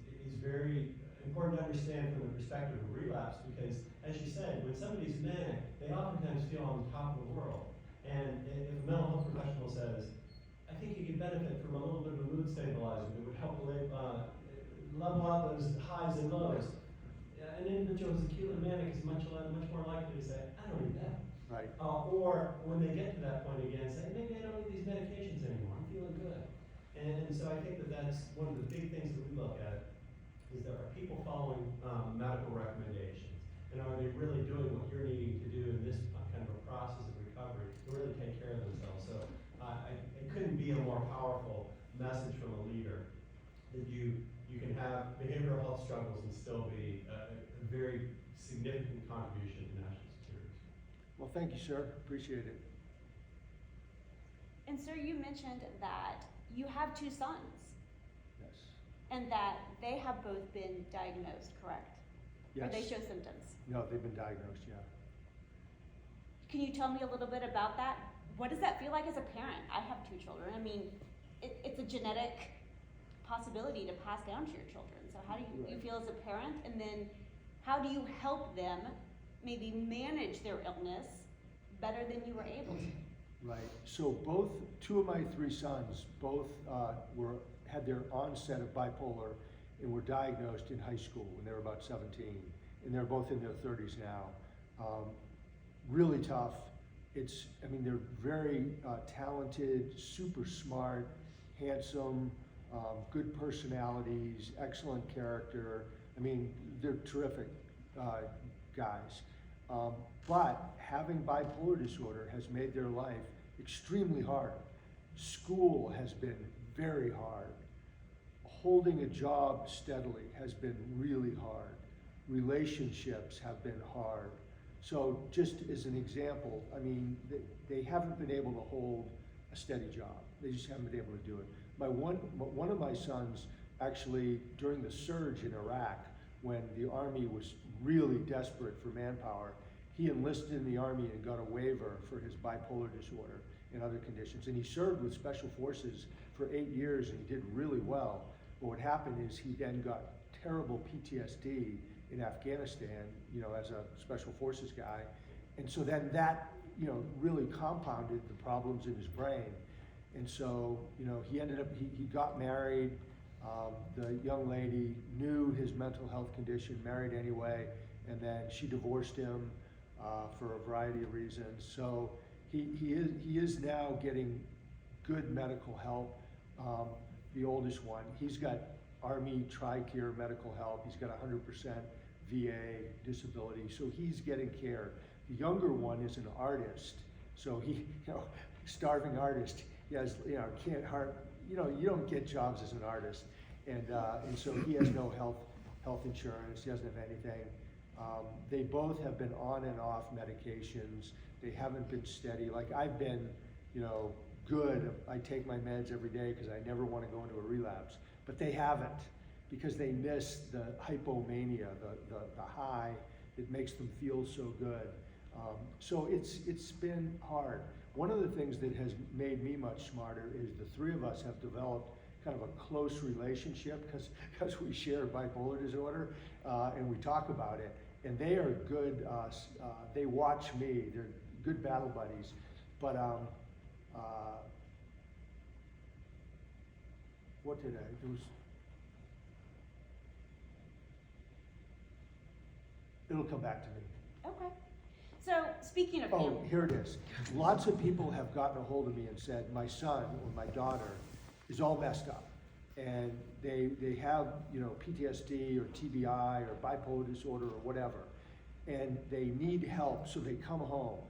very important to understand from the perspective of relapse, because, as you said, when somebody's manic, they oftentimes feel on the top of the world. And if a mental health professional says, I think you could benefit from a little bit of a mood stabilizer that would help level out those highs and lows, an individual who's acutely manic is much more likely to say, I don't need that. Right. Or when they get to that point again, say, maybe I don't need these medications anymore, I'm feeling good. And so I think that that's one of the big things that we look at, is that are people following medical recommendations? And are they really doing what you're needing to do in this kind of a process of recovery to really take care of themselves? So it couldn't be a more powerful message from a leader that you can have behavioral health struggles and still be a very significant contribution to national security. Well, thank you, sir. Appreciate it. And sir, you mentioned that you have 2 sons Yes. and that they have both been diagnosed, correct? Yes. Or they show symptoms. No, they've been diagnosed, yeah. Can you tell me a little bit about that? What does that feel like as a parent? I have 2 children. I mean, it's a genetic possibility to pass down to your children. So how do you Right. feel as a parent? And then how do you help them maybe manage their illness better than you were able to? Right. So both, 2 of my 3 sons, both had their onset of bipolar and were diagnosed in high school when they were about 17. And they're both in their 30s now. Really tough. They're very talented, super smart, handsome, good personalities, excellent character. I mean, they're terrific guys. But having bipolar disorder has made their life extremely hard. School has been very hard. Holding a job steadily has been really hard. Relationships have been hard. So just as an example, I mean, they haven't been able to hold a steady job. They just haven't been able to do it. One of my sons, actually, during the surge in Iraq, when the Army was really desperate for manpower, he enlisted in the Army and got a waiver for his bipolar disorder and other conditions. And he served with Special Forces for 8 years and he did really well. But what happened is he then got terrible PTSD in Afghanistan, as a Special Forces guy. And so then that, really compounded the problems in his brain. And so, he ended up, he got married. The young lady knew his mental health condition, married anyway, and then she divorced him for a variety of reasons. So he is now getting good medical help. The oldest one, he's got Army TRICARE medical help. He's got 100% VA disability, so he's getting care. The younger one is an artist, so he, starving artist. He has, can't hard, you don't get jobs as an artist, and so he has no health insurance. He doesn't have anything. They both have been on and off medications. They haven't been steady. Like I've been, good. I take my meds every day because I never want to go into a relapse, but they haven't, because they miss the hypomania, the high that makes them feel so good. So it's been hard. One of the things that has made me much smarter is the 3 of us have developed kind of a close relationship because we share bipolar disorder and we talk about it. And they are good, they watch me, they're good battle buddies. But what did there was, it'll come back to me. Okay. So speaking of Oh, family, here it is. Lots of people have gotten a hold of me and said, my son or my daughter is all messed up. And they have, PTSD or TBI or bipolar disorder or whatever. And they need help, so they come home.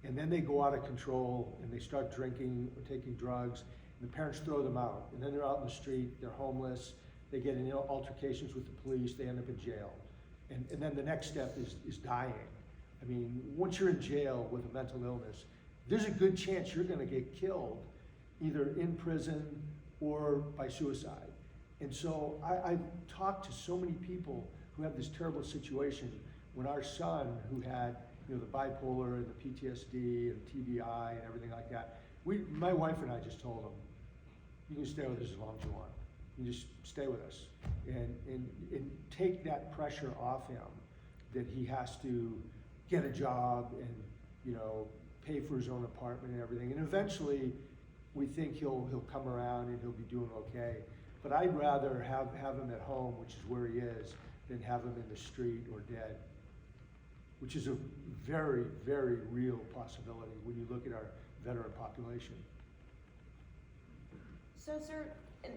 And then they go out of control and they start drinking or taking drugs. And the parents throw them out. And then they're out in the street, they're homeless, they get in altercations with the police, they end up in jail. And then the next step is dying. I mean, once you're in jail with a mental illness, there's a good chance you're gonna get killed, either in prison or by suicide. And so I've talked to so many people who have this terrible situation. When our son, who had the bipolar and the PTSD and TBI and everything like that, my wife and I just told him, you can stay with us as long as you want. You just stay with us and take that pressure off him that he has to get a job and pay for his own apartment and everything. And eventually we think he'll come around and he'll be doing okay. But I'd rather have him at home, which is where he is, than have them in the street or dead, which is a very, very real possibility when you look at our veteran population. So, sir, and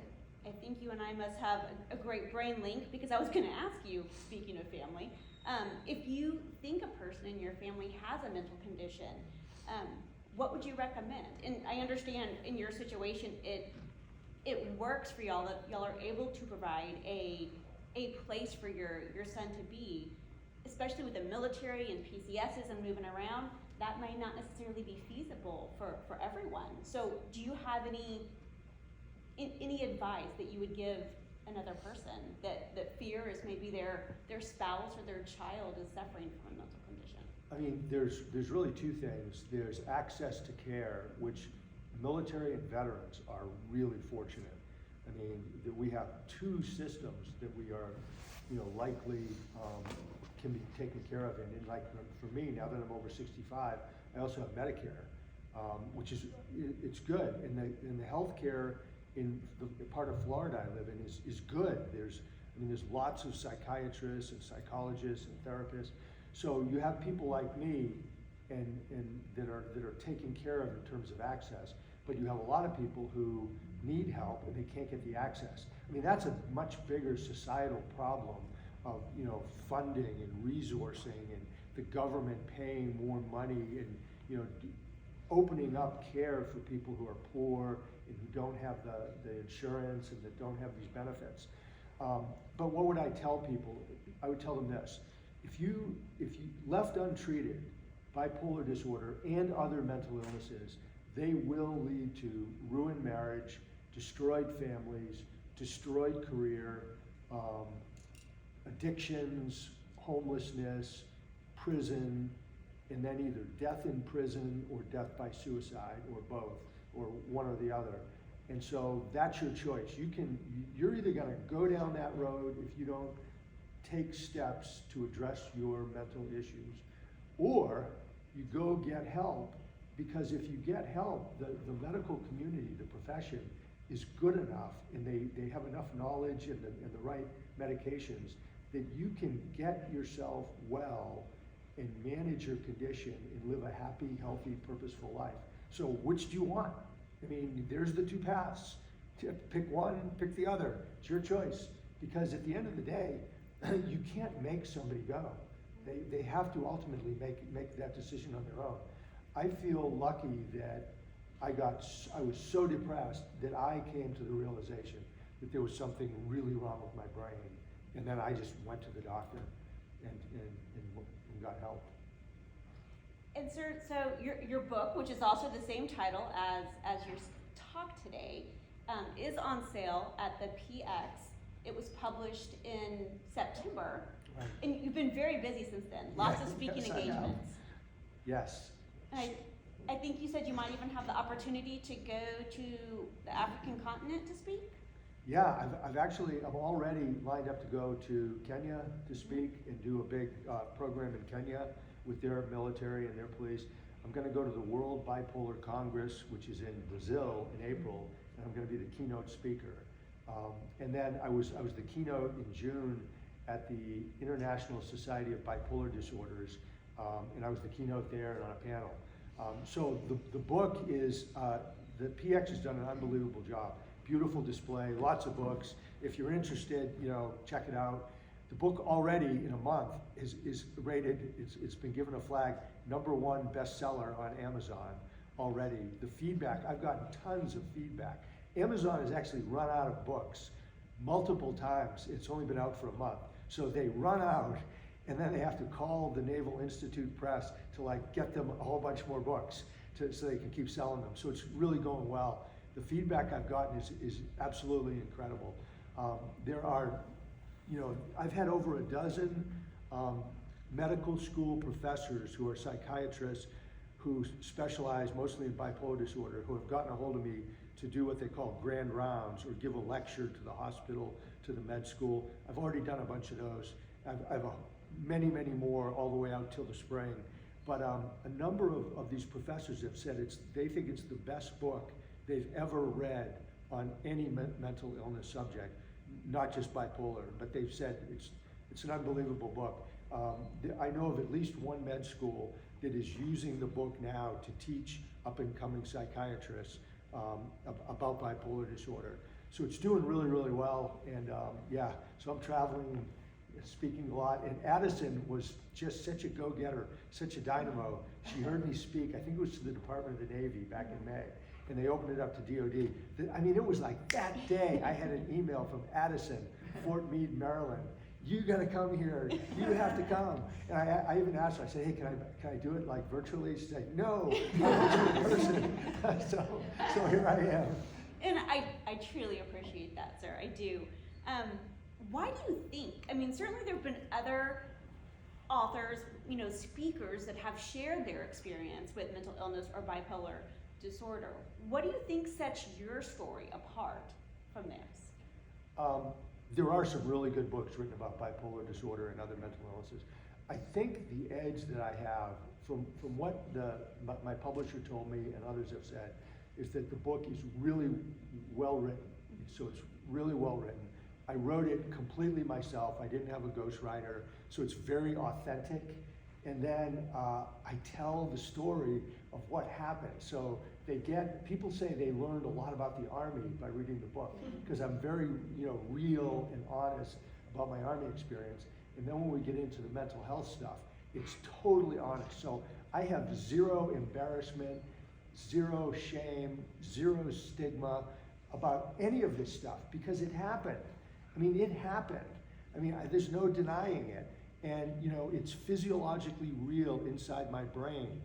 I think you and I must have a great brain link, because I was going to ask you, speaking of family, if you think a person in your family has a mental condition, what would you recommend? And I understand in your situation, it works for y'all that y'all are able to provide a place for your son to be, especially with the military and PCSs and moving around. That might not necessarily be feasible for everyone. So do you have any advice that you would give another person that fears maybe their spouse or their child is suffering from a mental condition? I mean, there's really two things. There's access to care, which military and veterans are really fortunate. I mean, that we have two systems that we are, likely can be taken care of in. And like for me, now that I'm over 65, I also have Medicare, which is, it's good. And the healthcare in the part of Florida I live in is good. There's lots of psychiatrists and psychologists and therapists. So you have people like me and that are taken care of in terms of access, but you have a lot of people who need help and they can't get the access. I mean, that's a much bigger societal problem of funding and resourcing and the government paying more money and opening up care for people who are poor and who don't have the insurance and that don't have these benefits. But what would I tell people? I would tell them this: if you left untreated, bipolar disorder and other mental illnesses, they will lead to ruined marriage, destroyed families, destroyed career, addictions, homelessness, prison, and then either death in prison or death by suicide, or both, or one or the other. And so that's your choice. You're either gonna go down that road if you don't take steps to address your mental issues, or you go get help, because if you get help, the medical community, the profession, is good enough, and they have enough knowledge and the right medications that you can get yourself well and manage your condition and live a happy, healthy, purposeful life. So which do you want? I mean, there's the two paths. Pick one, pick the other. It's your choice. Because at the end of the day, you can't make somebody go. They have to ultimately make that decision on their own. I feel lucky that I was so depressed that I came to the realization that there was something really wrong with my brain. And then I just went to the doctor and got help. And sir, so your book, which is also the same title as your talk today, is on sale at the PX. It was published in September, Right. and you've been very busy since then. Lots of speaking Yes, I have. engagements. Yes. And I think you said you might even have the opportunity to go to the African continent to speak. Yeah, I'm already lined up to go to Kenya to speak and do a big program in Kenya with their military and their police. I'm going to go to the World Bipolar Congress, which is in Brazil in April, and I'm going to be the keynote speaker. And then I was the keynote in June at the International Society of Bipolar Disorders, and I was the keynote there and on a panel. So the book is, the PX has done an unbelievable job. Beautiful display, lots of books. If you're interested, check it out. The book already in a month is rated, it's been given a flag #1 bestseller on Amazon already. The feedback, I've gotten tons of feedback. Amazon has actually run out of books multiple times. It's only been out for a month. So they run out, and then they have to call the Naval Institute Press to get them a whole bunch more books so they can keep selling them. So it's really going well. The feedback I've gotten is absolutely incredible. There are, I've had over a dozen medical school professors who are psychiatrists who specialize mostly in bipolar disorder, who have gotten a hold of me to do what they call grand rounds or give a lecture to the hospital, to the med school. I've already done a bunch of those. I've many, many more all the way out till the spring. But a number of these professors have said they think it's the best book they've ever read on any mental illness subject, not just bipolar, but they've said It's an unbelievable book. I know of at least one med school that is using the book now to teach up-and-coming psychiatrists about bipolar disorder. So it's doing really, really well, and yeah, so I'm traveling, speaking a lot, and Addison was just such a go-getter, such a dynamo. She heard me speak, I think it was to the Department of the Navy back in May, and they opened it up to DOD. I mean, it was like that day I had an email from Addison, Fort Meade, Maryland. You gotta come here, you have to come. And I even asked her, I said, hey, can I do it like virtually? She said, no, I want you in person. So here I am. And I truly appreciate that, sir, I do. Why do you think, I mean, certainly there have been other authors, speakers that have shared their experience with mental illness or bipolar disorder. What do you think sets your story apart from theirs? There are some really good books written about bipolar disorder and other mental illnesses. I think the edge that I have from what my publisher told me and others have said is that the book is really well written. So it's really well written. I wrote it completely myself. I didn't have a ghostwriter, so it's very authentic. And then I tell the story of what happened. So people say they learned a lot about the Army by reading the book, because I'm very, real and honest about my Army experience. And then when we get into the mental health stuff, it's totally honest. So I have zero embarrassment, zero shame, zero stigma about any of this stuff, because it happened. I mean, it happened. I mean, there's no denying it. And, it's physiologically real inside my brain.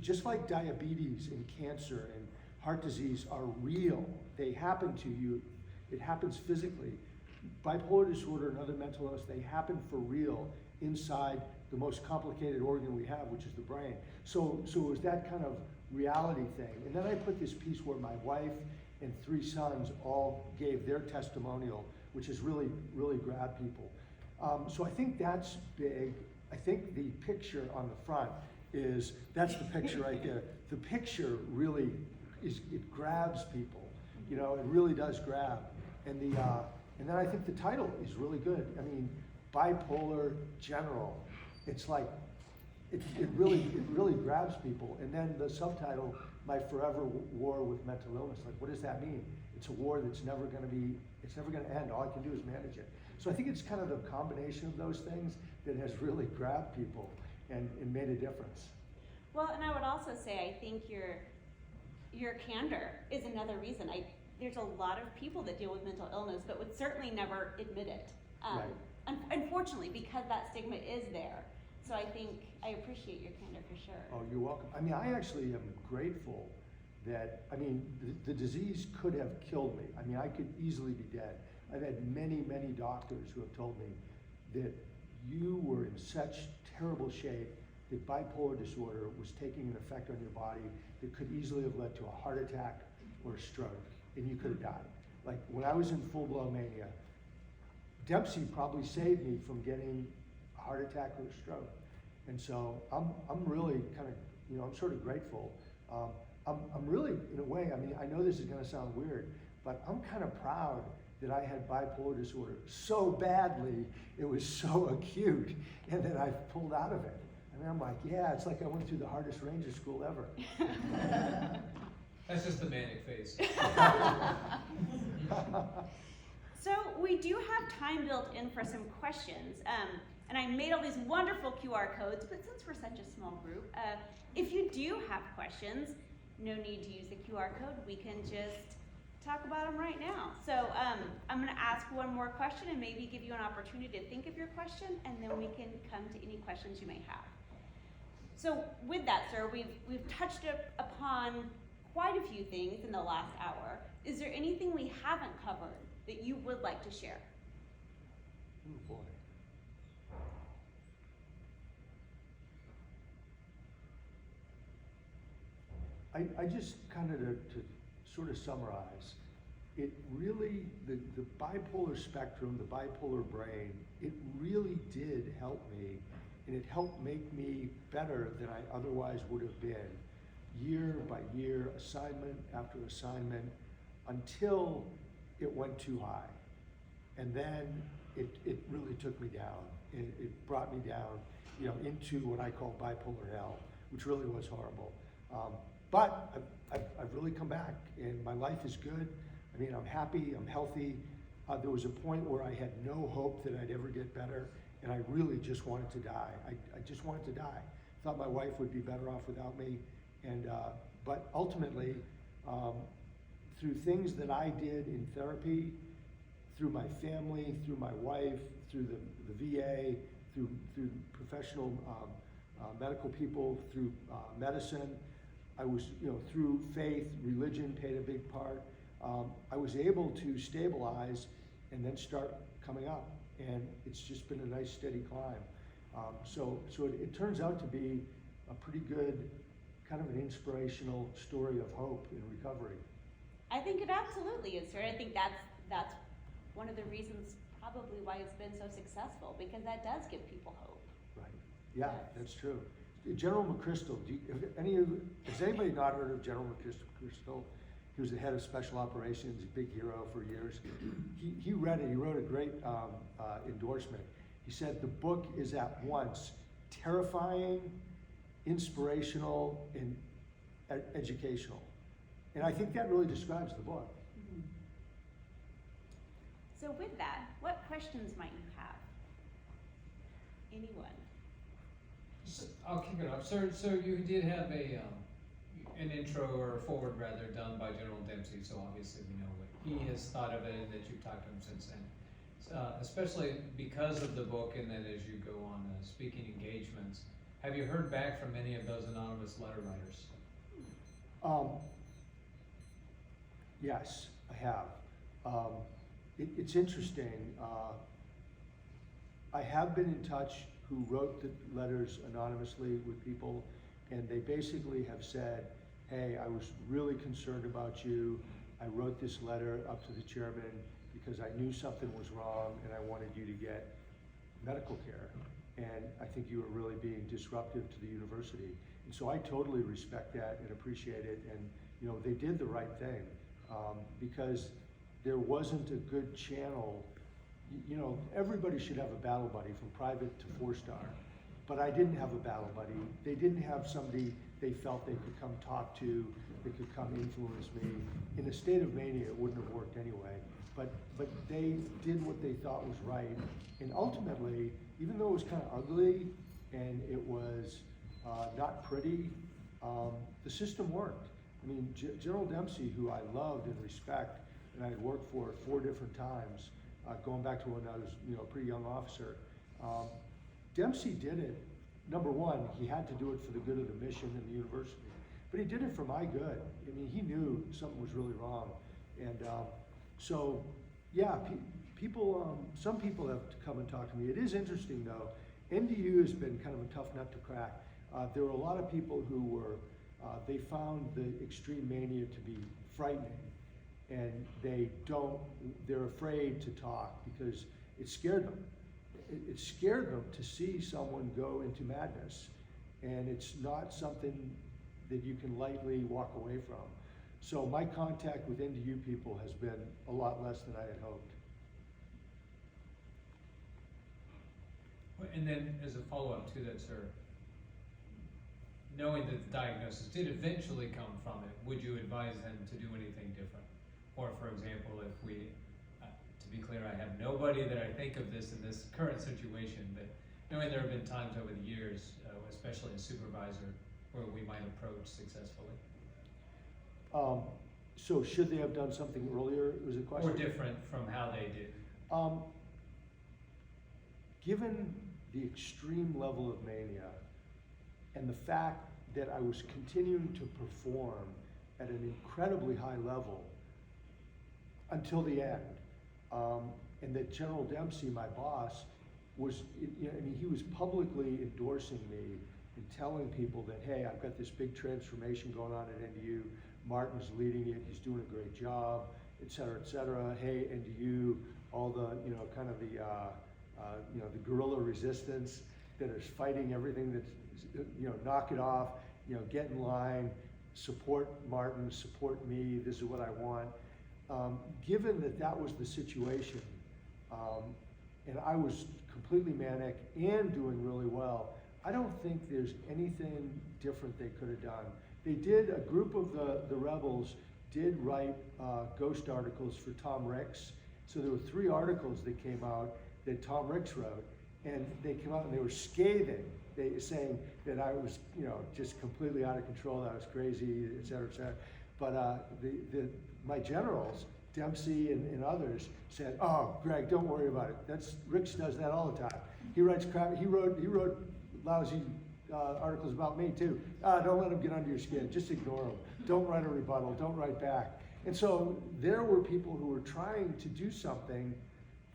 Just like diabetes and cancer and heart disease are real. They happen to you. It happens physically. Bipolar disorder and other mental illness, they happen for real inside the most complicated organ we have, which is the brain. So it was that kind of reality thing. And then I put this piece where my wife and 3 sons all gave their testimonial, which has really, really grabbed people. So I think that's big. I think the picture on the front that's the picture right there. The picture really it grabs people. It really does grab. And then I think the title is really good. I mean, Bipolar General. It's like, it really grabs people. And then the subtitle, My Forever War with Mental Illness. Like, what does that mean? It's a war that's never gonna end. All I can do is manage it. So I think it's kind of the combination of those things that has really grabbed people and made a difference. Well, and I would also say, I think your candor is another reason. There's a lot of people that deal with mental illness, but would certainly never admit it. Right. Unfortunately, because that stigma is there. So I think I appreciate your candor for sure. Oh, you're welcome. I mean, I actually am grateful that, the disease could have killed me. I mean, I could easily be dead. I've had many, many doctors who have told me that you were in such terrible shape that bipolar disorder was taking an effect on your body that could easily have led to a heart attack or a stroke, and you could have died. Like, when I was in full-blown mania, Dempsey probably saved me from getting a heart attack or a stroke. And so I'm really kind of, I'm sort of grateful. I'm really, in a way, I know this is gonna sound weird, but I'm kind of proud that I had bipolar disorder so badly, it was so acute, and that I pulled out of it. I'm like, yeah, it's like I went through the hardest ranger school ever. That's just the manic phase. So we do have time built in for some questions. And I made all these wonderful QR codes, but since we're such a small group, if you do have questions, no need to use the QR code. We can just talk about them right now. So I'm going to ask one more question and maybe give you an opportunity to think of your question, and then we can come to any questions you may have. So with that, sir, we've touched upon quite a few things in the last hour. Is there anything we haven't covered that you would like to share? Oh boy. I just kind of to sort of summarize, it really, the bipolar spectrum, the bipolar brain, it really did help me, and it helped make me better than I otherwise would have been, year by year, assignment after assignment, until it went too high. And then it really took me down. it brought me down, into what I call bipolar hell, which really was horrible. But I've really come back, and my life is good. I mean, I'm happy, I'm healthy. There was a point where I had no hope that I'd ever get better, and I really just wanted to die. I just wanted to die. Thought my wife would be better off without me, and but ultimately, through things that I did in therapy, through my family, through my wife, through the VA, through professional medical people, through medicine, I was, through faith, religion played a big part. I was able to stabilize and then start coming up, and it's just been a nice steady climb. So it turns out to be a pretty good, kind of an inspirational story of hope in recovery. I think it absolutely is, sir. I think that's one of the reasons probably why it's been so successful, because that does give people hope. Right. Yeah, Yes. that's true. General McChrystal, has anybody not heard of General McChrystal? He was the head of special operations, a big hero for years. He read it, he wrote a great endorsement. He said the book is at once terrifying, inspirational, and educational. And I think that really describes the book. Mm-hmm. So with that, what questions might you have? Anyone? So, I'll kick it off. Sir, so you did have an intro or a forward rather done by General Dempsey, so obviously we know what he has thought of it and that you've talked to him since then. Especially because of the book and then as you go on speaking engagements, have you heard back from any of those anonymous letter writers? Yes, I have. It's interesting. I have been in touch who wrote the letters anonymously with people, and they basically have said, hey, I was really concerned about you. I wrote this letter up to the chairman because I knew something was wrong and I wanted you to get medical care. And I think you were really being disruptive to the university. And so I totally respect that and appreciate it. And they did the right thing because there wasn't a good channel. Everybody should have a battle buddy from private to 4-star, but I didn't have a battle buddy. They didn't have somebody they felt they could come talk to, that could come influence me. In a state of mania, it wouldn't have worked anyway, but they did what they thought was right. And ultimately, even though it was kind of ugly and it was not pretty, the system worked. I mean, General Dempsey, who I loved and respect, and I had worked for 4 different times, going back to when I was, a pretty young officer. Dempsey did it. Number one, he had to do it for the good of the mission and the university, but he did it for my good. I mean, he knew something was really wrong, and so yeah, people. Some people have come and talked to me. It is interesting though. NDU has been kind of a tough nut to crack. There were a lot of people who were. They found the extreme mania to be frightening. And they're afraid to talk because it scared them. It scared them to see someone go into madness. And it's not something that you can lightly walk away from. So my contact with NDU people has been a lot less than I had hoped. And then as a follow-up to that, sir, knowing that the diagnosis did eventually come from it, would you advise them to do anything different? Or for example, if we, to be clear, I have nobody that I think of this in this current situation, but knowing there have been times over the years, especially as supervisor, where we might approach successfully. So should they have done something earlier, was the question? Or different from how they did. Given the extreme level of mania and the fact that I was continuing to perform at an incredibly high level until the end, and that General Dempsey, my boss, he was publicly endorsing me and telling people that, hey, I've got this big transformation going on at NDU. Martin's leading it. He's doing a great job, et cetera, et cetera. Hey, NDU, all the, kind of the guerrilla resistance that is fighting everything that's, knock it off, get in line, support Martin, support me, this is what I want. Given that was the situation, and I was completely manic and doing really well. I don't think there's anything different they could have done. They did, a group of the rebels did write ghost articles for Tom Ricks. So there were 3 articles that came out that Tom Ricks wrote, and they came out and they were scathing. They saying that I was, just completely out of control, that I was crazy, et cetera, et cetera. But my generals, Dempsey and others, said, "Oh, Greg, don't worry about it. Ricks does that all the time. He writes crap. He wrote lousy articles about me too. Don't let him get under your skin. Just ignore him. Don't write a rebuttal. Don't write back." And so there were people who were trying to do something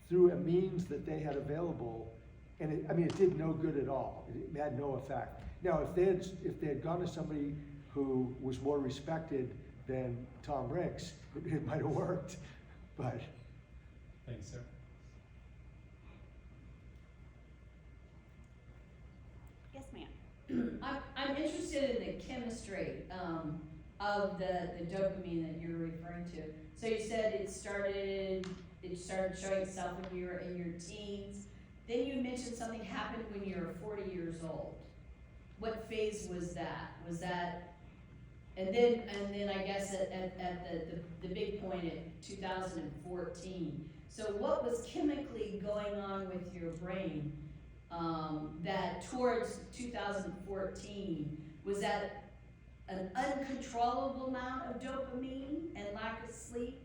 through a means that they had available, and it did no good at all. It had no effect. Now, if they had gone to somebody who was more respected than Tom Ricks, it might have worked. But Thanks, sir. Yes, ma'am. I'm interested in the chemistry of the dopamine that you're referring to. So you said it started showing itself when you were in your teens. Then you mentioned something happened when you were 40 years old. What phase was that? Was that, and then I guess at the big point at 2014. So what was chemically going on with your brain that towards 2014, was that an uncontrollable amount of dopamine and lack of sleep?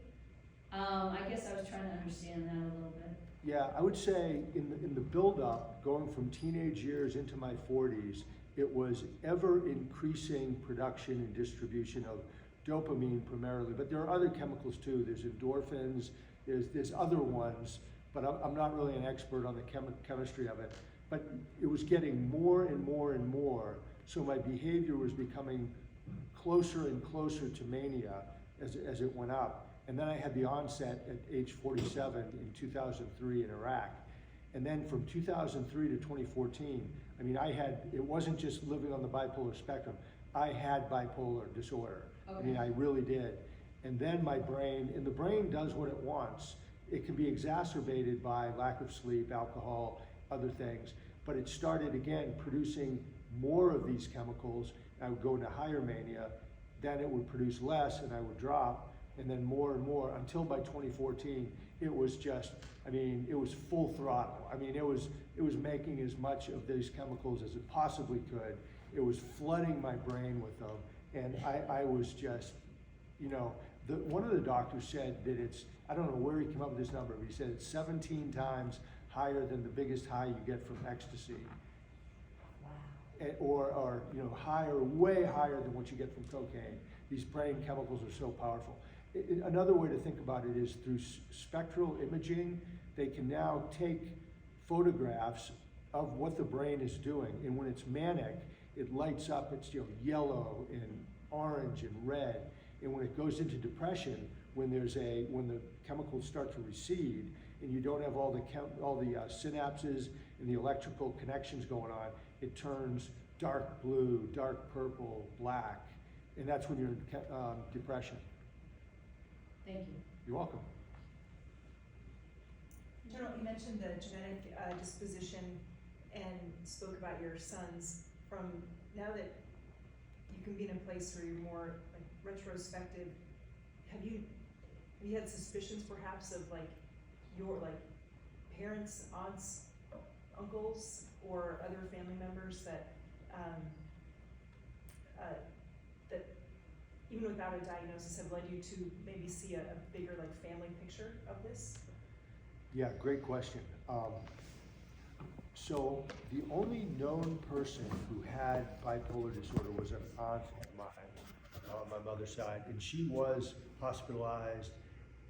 I guess I was trying to understand that a little bit. yeah, I would say in the build-up, going from teenage years into my 40s, it was ever increasing production and distribution of dopamine primarily, but there are other chemicals too. There's endorphins, there's other ones, but I'm not really an expert on the chemistry of it. But it was getting more and more and more, so my behavior was becoming closer and closer to mania as it went up. And then I had the onset at age 47 in 2003 in Iraq. And then from 2003 to 2014, it wasn't just living on the bipolar spectrum. I had bipolar disorder. Okay. I really did. And then the brain does what it wants. It can be exacerbated by lack of sleep, alcohol, other things. But it started again producing more of these chemicals. I would go into higher mania, then it would produce less and I would drop, and then more and more until by 2014, it was just, it was full throttle. It was making as much of these chemicals as it possibly could. It was flooding my brain with them. And I was just, one of the doctors said that I don't know where he came up with this number, but he said it's 17 times higher than the biggest high you get from ecstasy. Wow. Or higher, way higher than what you get from cocaine. These brain chemicals are so powerful. Another way to think about it is through spectral imaging, they can now take photographs of what the brain is doing. And when it's manic, it lights up, it's yellow and orange and red. And when it goes into depression, when the chemicals start to recede and you don't have all the synapses and the electrical connections going on, it turns dark blue, dark purple, black. And that's when you're in depression. Thank you. You're welcome. General, you mentioned the genetic disposition and spoke about your sons. From now that you can be in a place where you're more retrospective, have you had suspicions perhaps of your parents, aunts, uncles, or other family members that that even without a diagnosis have led you to maybe see a bigger family picture of this? Yeah, great question. So the only known person who had bipolar disorder was an aunt of mine on my mother's side, and she was hospitalized,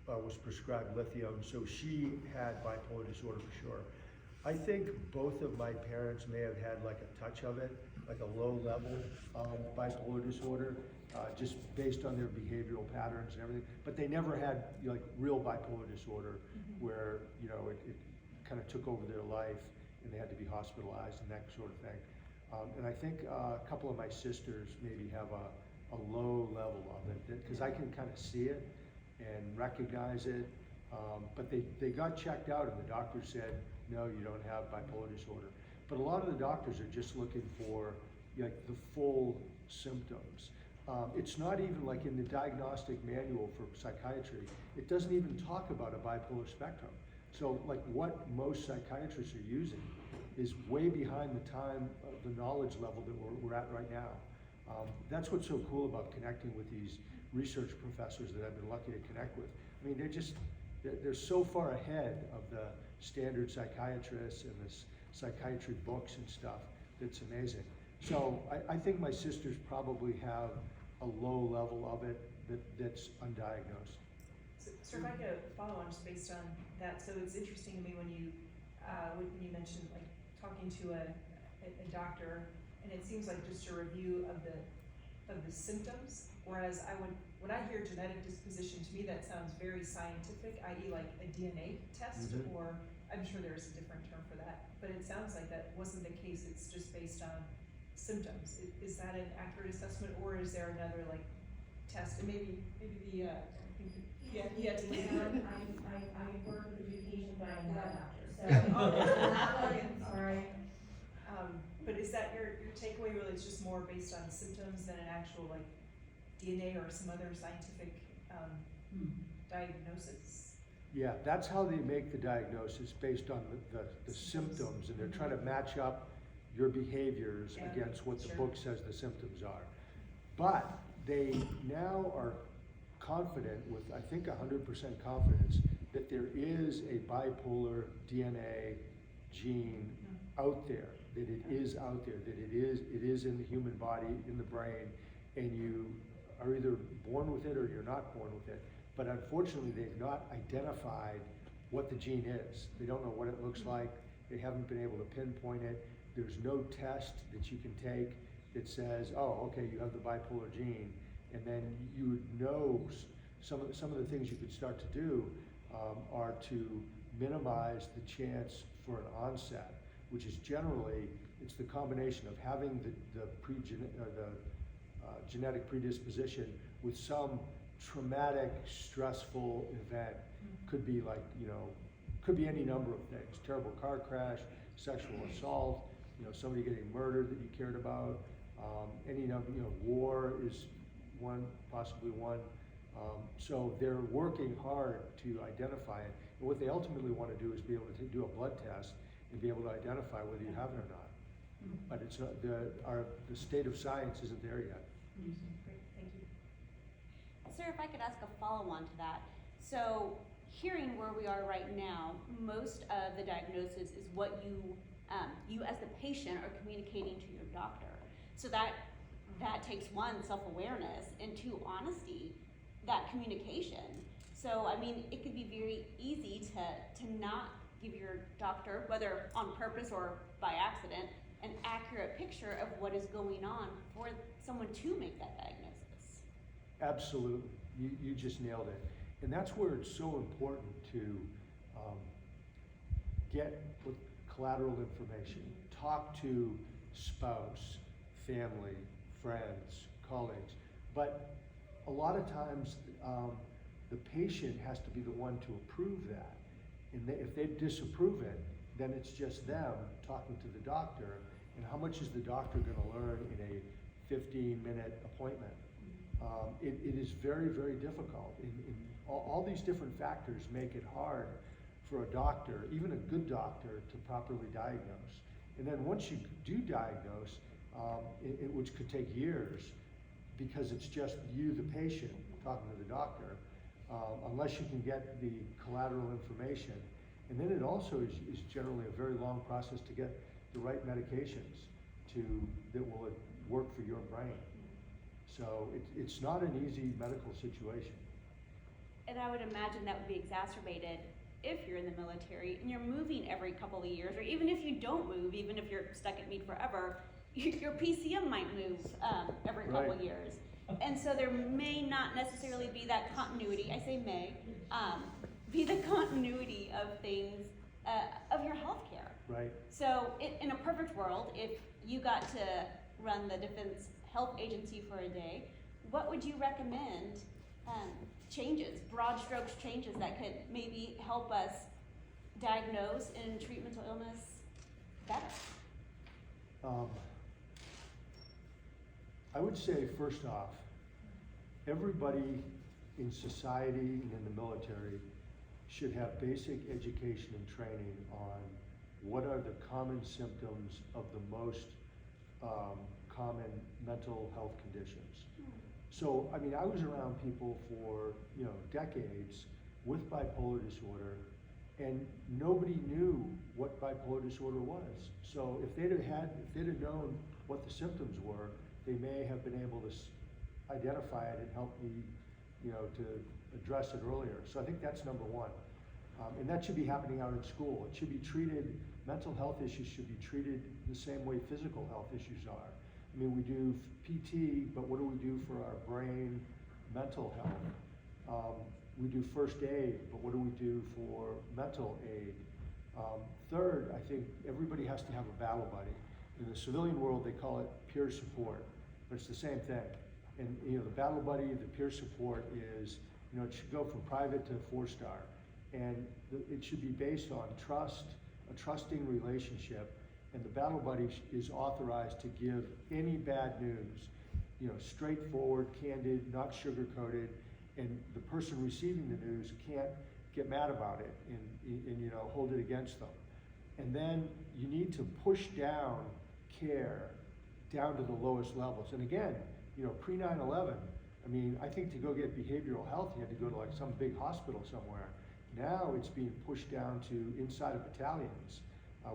was prescribed lithium, so she had bipolar disorder for sure. I think both of my parents may have had a touch of it, a low level bipolar disorder, just based on their behavioral patterns and everything. But they never had real bipolar disorder, where it kind of took over their life and they had to be hospitalized and that sort of thing. And I think a couple of my sisters maybe have a low level of it, because I can kind of see it and recognize it. But they got checked out and the doctor said, no, you don't have bipolar disorder. But a lot of the doctors are just looking for like the full symptoms. It's not even like in the diagnostic manual for psychiatry, it doesn't even talk about a bipolar spectrum. So like what most psychiatrists are using is way behind the time of the knowledge level that we're at right now. That's what's so cool about connecting with these research professors that I've been lucky to connect with. I mean, they're so far ahead of the standard psychiatrists and the psychiatry books and stuff. That's amazing. So I think my sisters probably have a low level of it that's undiagnosed. So if I could follow on just based on that, so it's interesting to me when you mentioned like talking to a doctor, and it seems like just a review of the symptoms, whereas when I hear genetic disposition, to me that sounds very scientific, i.e. like a DNA test, or I'm sure there's a different term for that, but it sounds like that wasn't the case, it's just based on symptoms. Is that an accurate assessment, or is there another like test? And maybe the I think I work with education, but I'm not a doctor, so. Okay. Sorry. But is that your takeaway, really? It's just more based on symptoms than an actual like DNA or some other scientific diagnosis? Yeah, that's how they make the diagnosis, based on the symptoms, and they're trying to match up your behaviors against what the book says the symptoms are. But they now are confident, with I think 100% confidence, that there is a bipolar DNA gene out there, that it is out there, that it is in the human body, in the brain, and you are either born with it or you're not born with it. But unfortunately, they've not identified what the gene is. They don't know what it looks like. They haven't been able to pinpoint it. There's no test that you can take that says, oh, okay, you have the bipolar gene. And then you would know some of the things you could start to do are to minimize the chance for an onset, which is generally, it's the combination of having the genetic predisposition with some traumatic, stressful event. Could be like, could be any number of things. Terrible car crash, sexual assault, somebody getting murdered that you cared about. Any number, war is one, possibly one. So they're working hard to identify it. And what they ultimately want to do is be able to do a blood test and be able to identify whether you have it or not. But it's not, the state of science isn't there yet. Great, thank you. Sir, if I could ask a follow-on to that. So hearing where we are right now, most of the diagnosis is what you as the patient are communicating to your doctor. So that takes one, self-awareness, and two, honesty, that communication. So I mean, it could be very easy to not give your doctor, whether on purpose or by accident, an accurate picture of what is going on for someone to make that diagnosis. Absolutely, you just nailed it. And that's where it's so important to get with collateral information. Talk to spouse, family, friends, colleagues. But a lot of times, the patient has to be the one to approve that. And if they disapprove it, then it's just them talking to the doctor. And how much is the doctor going to learn in a 15-minute appointment? It is very, very difficult. All these different factors make it hard for a doctor, even a good doctor, to properly diagnose. And then once you do diagnose, which could take years, because it's just you, the patient, talking to the doctor, unless you can get the collateral information. And then it also is generally a very long process to get the right medications that will work for your brain. So it's not an easy medical situation. And I would imagine that would be exacerbated if you're in the military and you're moving every couple of years, or even if you don't move, even if you're stuck at Meade forever, your PCM might move every couple of years. And so there may not necessarily be that continuity, I say may, be the continuity of things, of your healthcare. Right. So in a perfect world, if you got to run the Defense Health Agency for a day, what would you recommend changes, broad strokes changes that could maybe help us diagnose and treat mental illness better? I would say, first off, everybody in society and in the military should have basic education and training on what are the common symptoms of the most common mental health conditions. So, I mean, I was around people for, decades with bipolar disorder, and nobody knew what bipolar disorder was. So if they'd have known what the symptoms were, they may have been able to identify it and help me, to address it earlier. So I think that's number one. And that should be happening out in school. It should be treated, mental health issues should be treated the same way physical health issues are. I mean, we do PT, but what do we do for our brain, mental health? We do first aid, but what do we do for mental aid? Third, I think everybody has to have a battle buddy. In the civilian world, they call it peer support, but it's the same thing. And the battle buddy, the peer support is, it should go from private to 4-star. And it should be based on trust, a trusting relationship, and the battle buddy is authorized to give any bad news, straightforward, candid, not sugar-coated, and the person receiving the news can't get mad about it and hold it against them. And then you need to push down care down to the lowest levels. And again, pre 9/11, I mean, I think to go get behavioral health, you had to go to like some big hospital somewhere. Now it's being pushed down to inside of battalions,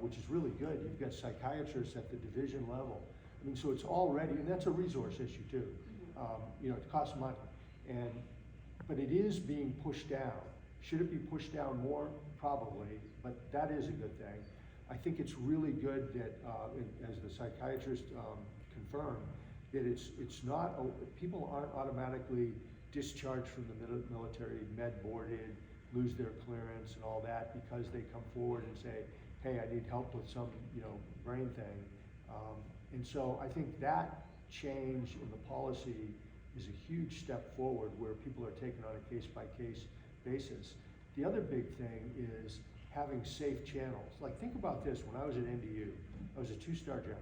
which is really good. You've got psychiatrists at the division level. I mean, so it's already, and that's a resource issue too. It costs money, but it is being pushed down. Should it be pushed down more? Probably, but that is a good thing. I think it's really good that, as the psychiatrist confirmed, that it's not, people aren't automatically discharged from the military, med boarded, lose their clearance and all that because they come forward and say, hey, I need help with some, brain thing. And so I think that change in the policy is a huge step forward where people are taken on a case-by-case basis. The other big thing is having safe channels. Like, think about this, when I was at NDU, I was a 2-star general.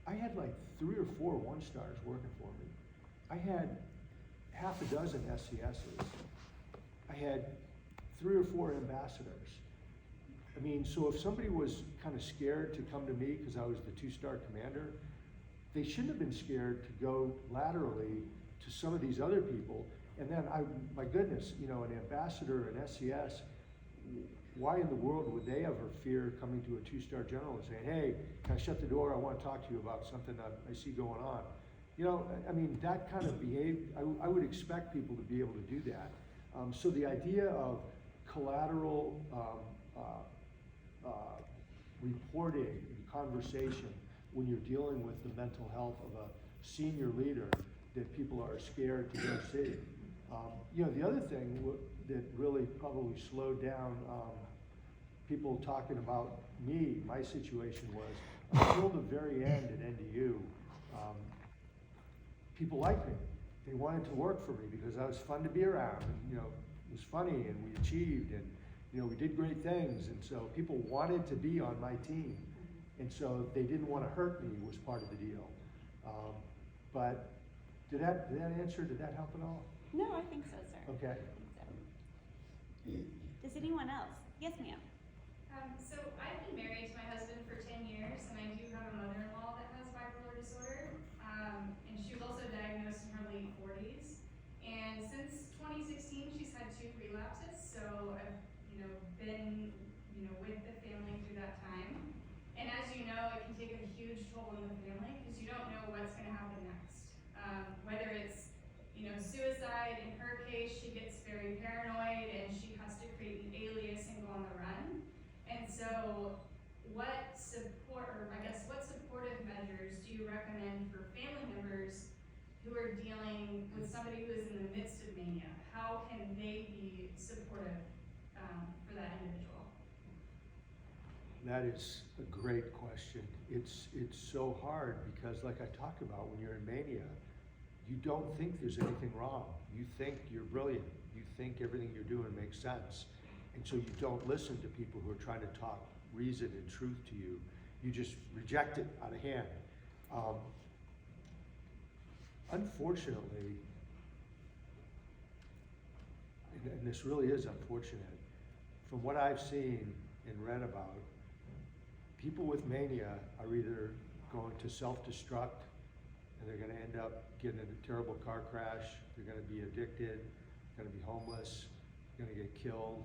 I had like 3 or 4 1-stars working for me. I had half a dozen SCSs. I had 3 or 4 ambassadors. I mean, so if somebody was kind of scared to come to me because I was the 2-star commander, they shouldn't have been scared to go laterally to some of these other people. And then, my goodness, an ambassador, an SCS, why in the world would they ever fear coming to a 2-star general and saying, hey, can I shut the door? I want to talk to you about something that I see going on. I mean, that kind of behavior, I would expect people to be able to do that. So the idea of collateral reporting and conversation when you're dealing with the mental health of a senior leader that people are scared to go see. The other thing that really probably slowed down people talking about me, my situation was, until the very end at NDU, people liked me. They wanted to work for me because I was fun to be around, and it was funny, and we achieved, and we did great things, and so people wanted to be on my team, and so they didn't want to hurt me was part of the deal. But did that answer? Did that help at all? No, I think so, sir. Okay. I think so. Does anyone else? Yes, ma'am. So I've been married to my husband for 10 years, and I do have a mother-in-law that has bipolar disorder, and she was also diagnosed in her late 40s. And since 2016, she's had 2 relapses, so I've, been, with the family through that time. And as you know, it can take a huge toll on the family because you don't know what's going to happen next. Whether it's, suicide, in her case, she gets very paranoid and she has to create an alias and go on the run. And so what supportive measures do you recommend for family members who are dealing with somebody who is in the midst of mania? How can they be supportive for that individual? That is a great question. It's so hard because, like I talked about, when you're in mania, you don't think there's anything wrong. You think you're brilliant. You think everything you're doing makes sense. And so you don't listen to people who are trying to talk reason and truth to you. You just reject it out of hand. Unfortunately, and this really is unfortunate, from what I've seen and read about, people with mania are either going to self-destruct and they're going to end up getting in a terrible car crash, they're going to be addicted, going to be homeless, going to get killed,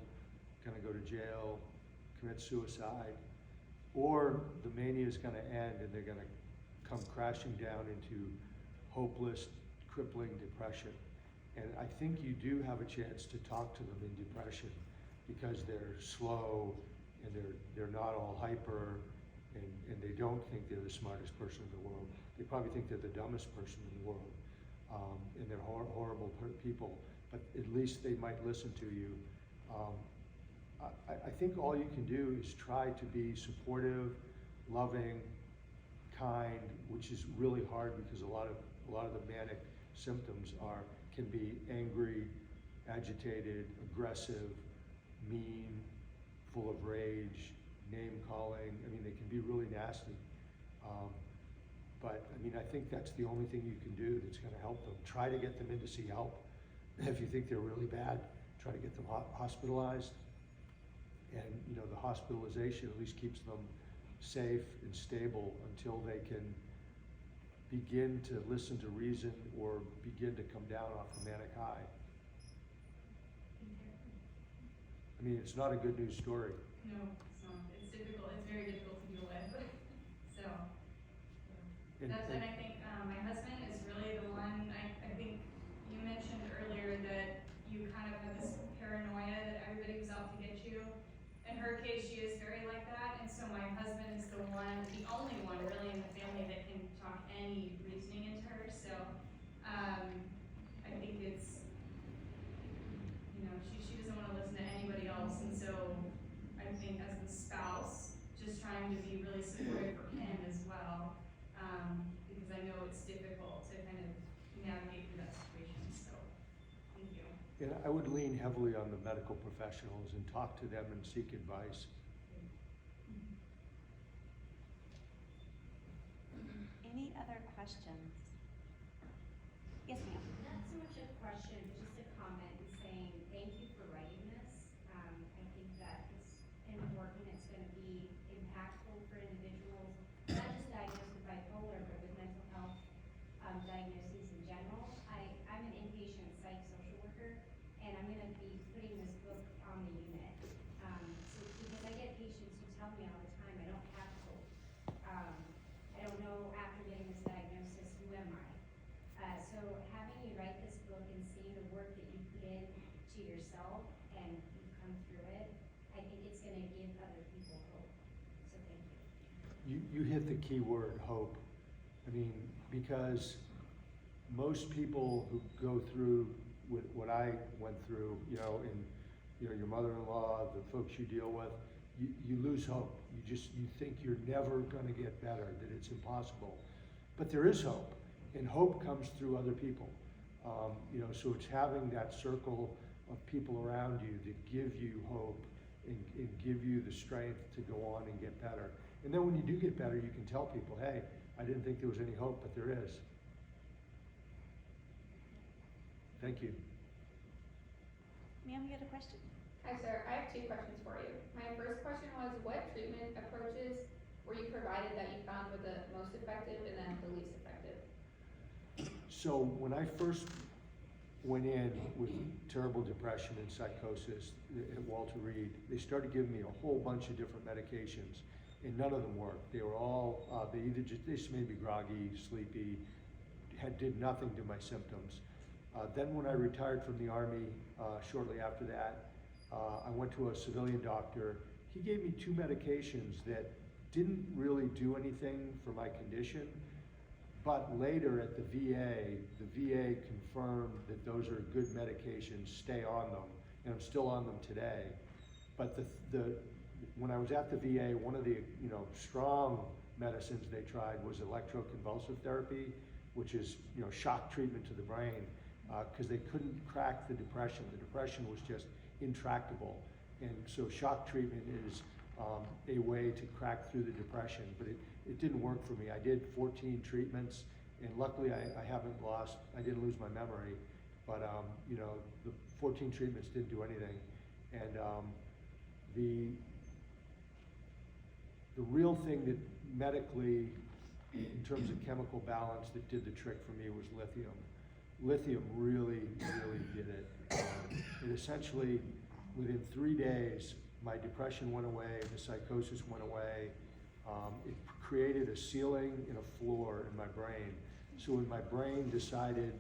going to go to jail, commit suicide, or the mania is going to end and they're going to come crashing down into hopeless, crippling depression. And I think you do have a chance to talk to them in depression because they're slow and they're not all hyper and they don't think they're the smartest person in the world. They probably think they're the dumbest person in the world. And they're horrible people, but at least they might listen to you. I think all you can do is try to be supportive, loving, kind, which is really hard because a lot of the manic symptoms can be angry, agitated, aggressive, mean, full of rage, name calling. I mean, they can be really nasty. But I mean, I think that's the only thing you can do that's going to help them. Try to get them in to see help. If you think they're really bad, try to get them hospitalized. And you know, the hospitalization at least keeps them safe and stable until they can begin to listen to reason or begin to come down off a manic high. I mean, it's not a good news story. No, it's not. It's difficult. It's very difficult to deal with. So, And I think my husband is really the one. I think you mentioned earlier that you kind of had this paranoia that everybody was out to get you. In her case, she is very like that, and so my husband is the only one really in the family that can talk any reasoning into her. So, I think it's, you know, she doesn't want to listen to anybody else, and so I think as the spouse, just trying to be really supportive for him as well, because I know it's difficult to kind of navigate through that situation. So, thank you. And I would lean heavily on the medical professionals and talk to them and seek advice. Any other questions? Yes, ma'am. Not so much a question, but just a comment and saying thank you for writing this. I think that it's important, it's gonna be impactful for individuals, not just diagnosed with bipolar, but with mental health diagnoses in general. I'm an inpatient psych social worker, and I'm gonna be putting this book on the unit. So, because I get patients who tell me all the time, I don't have hope. I don't know after getting this diagnosis, who am I? So having you write this book and seeing the work that you put in to yourself and you've come through it, I think it's gonna give other people hope. So thank you. You hit the key word, hope. I mean, because most people who go through what I went through, you know, and you know, your mother-in-law, the folks you deal with, you lose hope. You think you're never gonna get better, that it's impossible. But there is hope, and hope comes through other people. You know, so it's having that circle of people around you that give you hope and give you the strength to go on and get better. And then when you do get better, you can tell people, hey, I didn't think there was any hope, but there is. Thank you. Ma'am, you had a question? Hi, sir. I have 2 questions for you. My first question was, what treatment approaches were you provided that you found were the most effective and then the least effective? So when I first went in with terrible depression and psychosis at Walter Reed, they started giving me a whole bunch of different medications, and none of them worked. They were all, they just made me groggy, sleepy, did nothing to my symptoms. Then when I retired from the Army, shortly after that, I went to a civilian doctor. He gave me 2 medications that didn't really do anything for my condition, but later at the VA confirmed that those are good medications, stay on them, and I'm still on them today. But when I was at the VA, one of the strong medicines they tried was electroconvulsive therapy, which is shock treatment to the brain, because they couldn't crack the depression. The depression was just intractable. And so shock treatment is a way to crack through the depression, but it didn't work for me. I did 14 treatments, and luckily I didn't lose my memory, but you know, the 14 treatments didn't do anything. And the real thing that medically, in terms of chemical balance, that did the trick for me was lithium. Lithium really did it. It essentially, within 3 days, my depression went away, the psychosis went away. It created a ceiling and a floor in my brain. So when my brain decided,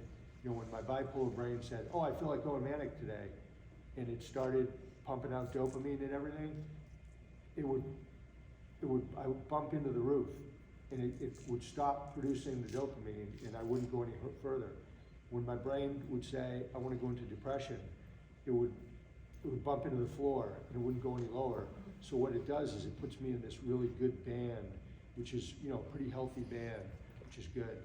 you know, when my bipolar brain said, oh, I feel like going manic today, and it started pumping out dopamine and everything, I would bump into the roof, and it would stop producing the dopamine, and I wouldn't go any further. When my brain would say, I want to go into depression, it would bump into the floor, and it wouldn't go any lower. So what it does is it puts me in this really good band, which is, you know, a pretty healthy band, which is good.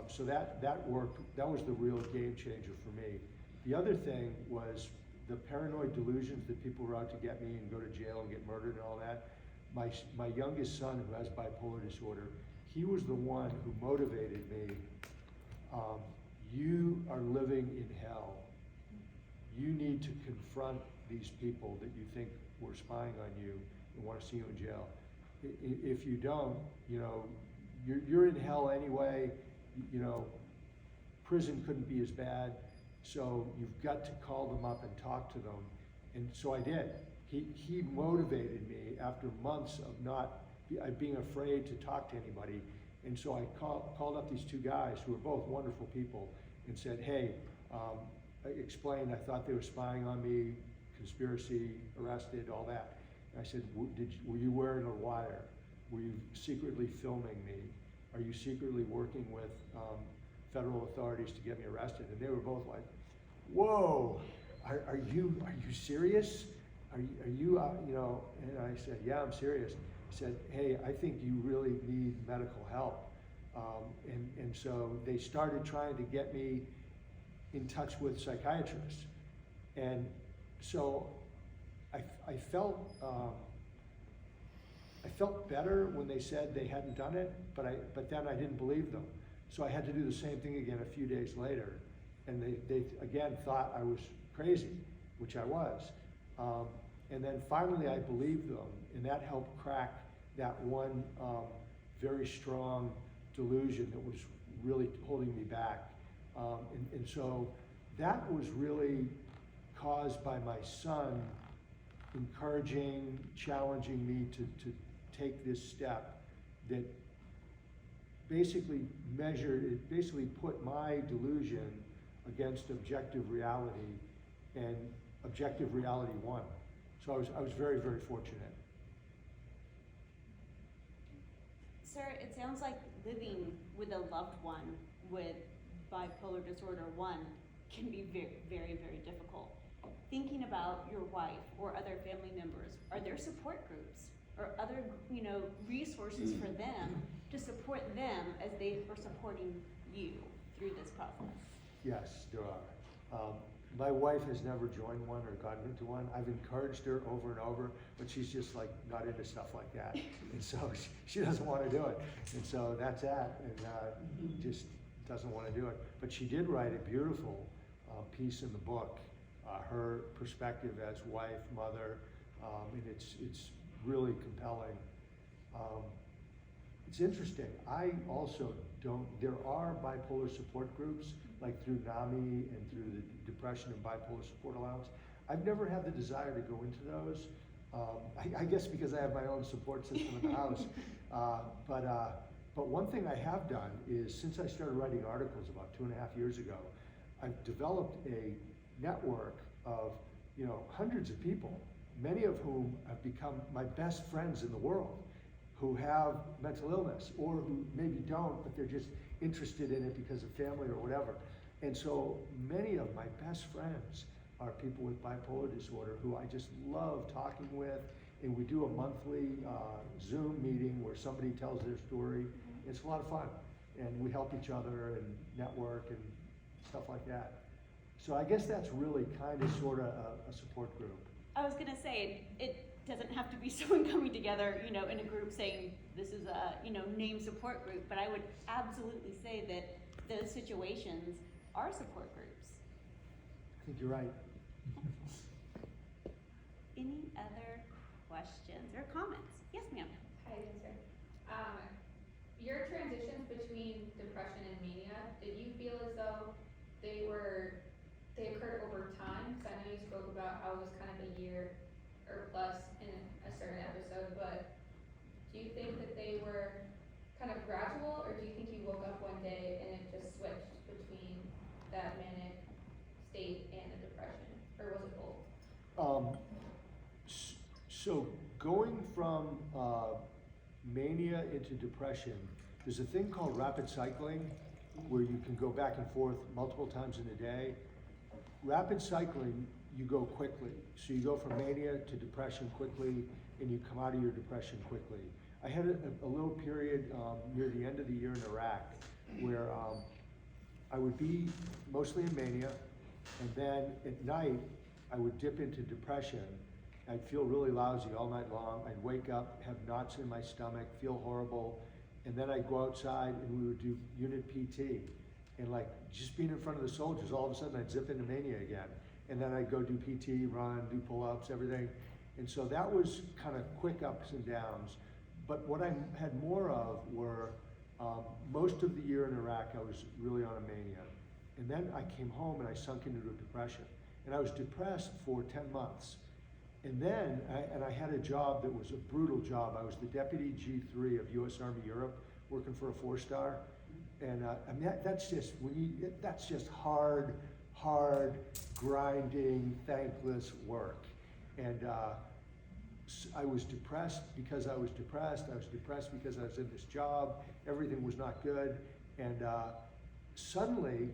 So that worked. That was the real game changer for me. The other thing was the paranoid delusions that people were out to get me and go to jail and get murdered and all that. My youngest son, who has bipolar disorder, he was the one who motivated me. You are living in hell. You need to confront these people that you think were spying on you and want to see you in jail. If you don't, you know, you're in hell anyway. You know, prison couldn't be as bad, so you've got to call them up and talk to them. And so I did. He motivated me after months of being afraid to talk to anybody. And so I called up these two guys who were both wonderful people and said, hey, I explained, I thought they were spying on me, conspiracy, arrested, all that. And I said, were you wearing a wire? Were you secretly filming me? Are you secretly working with federal authorities to get me arrested? And they were both like, whoa, are you serious? Are you you know? And I said, yeah, I'm serious. He said, hey, I think you really need medical help. And so they started trying to get me in touch with psychiatrists. And so I felt better when they said they hadn't done it, but then I didn't believe them. So I had to do the same thing again a few days later. And they again thought I was crazy, which I was. And then finally I believed them, and that helped crack that one very strong delusion that was really holding me back. And so that was really caused by my son encouraging, challenging me to take this step that basically put my delusion against objective reality, and objective reality won. So I was very, very fortunate. Sir, it sounds like living with a loved one with bipolar disorder 1 can be very, very, very difficult. Thinking about your wife or other family members, are there support groups or other, you know, resources for them to support them as they are supporting you through this process? Yes, there are. My wife has never joined one or gotten into one. I've encouraged her over and over, but she's just like not into stuff like that. And so she doesn't want to do it. And so that's that, and just doesn't want to do it. But she did write a beautiful piece in the book, her perspective as wife, mother, and it's really compelling. It's interesting. I also there are bipolar support groups, like through NAMI and through the Depression and Bipolar Support Allowance. I've never had the desire to go into those. I guess because I have my own support system in the house. But one thing I have done is, since I started writing articles about 2.5 years ago, I've developed a network of, you know, hundreds of people, many of whom have become my best friends in the world, who have mental illness, or who maybe don't, but they're just interested in it because of family or whatever. And so many of my best friends are people with bipolar disorder who I just love talking with. And we do a monthly Zoom meeting where somebody tells their story. It's a lot of fun. And we help each other and network and stuff like that. So I guess that's really kind of sort of a support group. I was gonna say, it doesn't have to be someone coming together, you know, in a group saying this is a, you know, name support group, but I would absolutely say that those situations are support groups. I think you're right. Any other questions or comments? Yes, ma'am. Hi, yes, sir. Your transitions between depression and mania, did you feel as though they occurred over time? Because I know you spoke about how it was kind of a year or plus in a certain episode, but do you think that they were kind of gradual, or do you think you woke up one day and it just switched between that manic state and the depression, or was it both? So going from mania into depression, there's a thing called rapid cycling where you can go back and forth multiple times in a day. Rapid cycling, you go quickly. So you go from mania to depression quickly, and you come out of your depression quickly. I had a little period near the end of the year in Iraq where I would be mostly in mania, and then at night I would dip into depression. I'd feel really lousy all night long. I'd wake up, have knots in my stomach, feel horrible, and then I'd go outside and we would do unit PT. And like just being in front of the soldiers, all of a sudden I'd zip into mania again. And then I'd go do PT, run, do pull-ups, everything. And so that was kind of quick ups and downs. But what I had more of were, most of the year in Iraq, I was really on a mania. And then I came home and I sunk into a depression. And I was depressed for 10 months. And then, I had a job that was a brutal job. I was the deputy G3 of U.S. Army Europe, working for a 4-star. And I mean, that's just, that's just hard, grinding, thankless work. And I was depressed because I was depressed. I was depressed because I was in this job. Everything was not good. And suddenly,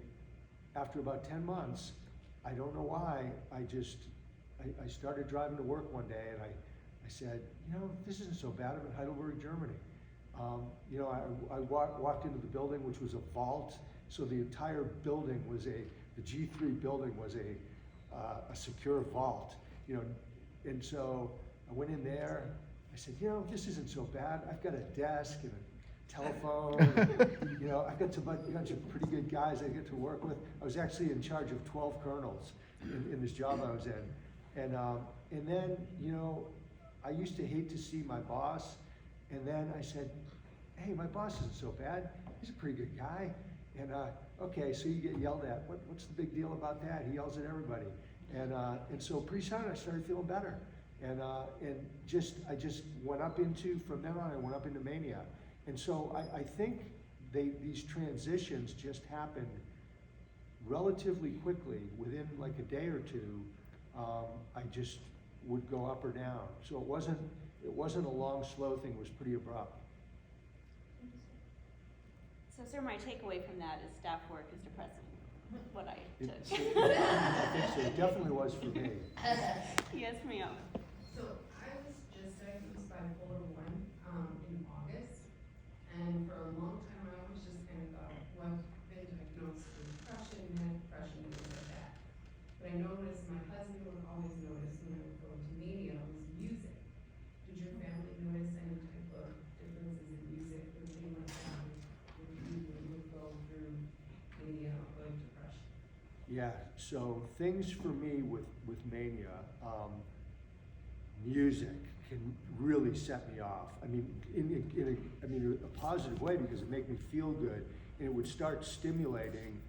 after about 10 months, I don't know why, I started driving to work one day and I said, you know, this isn't so bad. I'm in Heidelberg, Germany. You know, I walked into the building, which was a vault. So the entire building was the G3 building was a secure vault, you know. And so I went in there, I said, you know, this isn't so bad. I've got a desk and a telephone, and, you know, I've got a bunch of pretty good guys I get to work with. I was actually in charge of 12 colonels in this job I was in. And then, you know, I used to hate to see my boss, and then I said, hey, my boss isn't so bad. He's a pretty good guy. And okay, so you get yelled at. What's the big deal about that? He yells at everybody. And so pretty soon I started feeling better. And I just went up into, from then on, I went up into mania. And so I think these transitions just happened relatively quickly. Within like a day or two, I just would go up or down. So it wasn't a long, slow thing. It was pretty abrupt. So, sir, my takeaway from that is staff work is depressing. What I took. I think so. It definitely was for me. Yes, ma'am. So I was just diagnosed bipolar 1 in August, and for a long time I always just kind of thought, well, I've been diagnosed with depression, manic depression, and things like that. But I noticed my husband would always notice when I would go into mania was music. Did your family notice any type of differences in music or anything like that with you when you would go through mania or depression? Yeah, so things for me with mania, music can really set me off. I mean, in a positive way, because it made me feel good, and it would start stimulating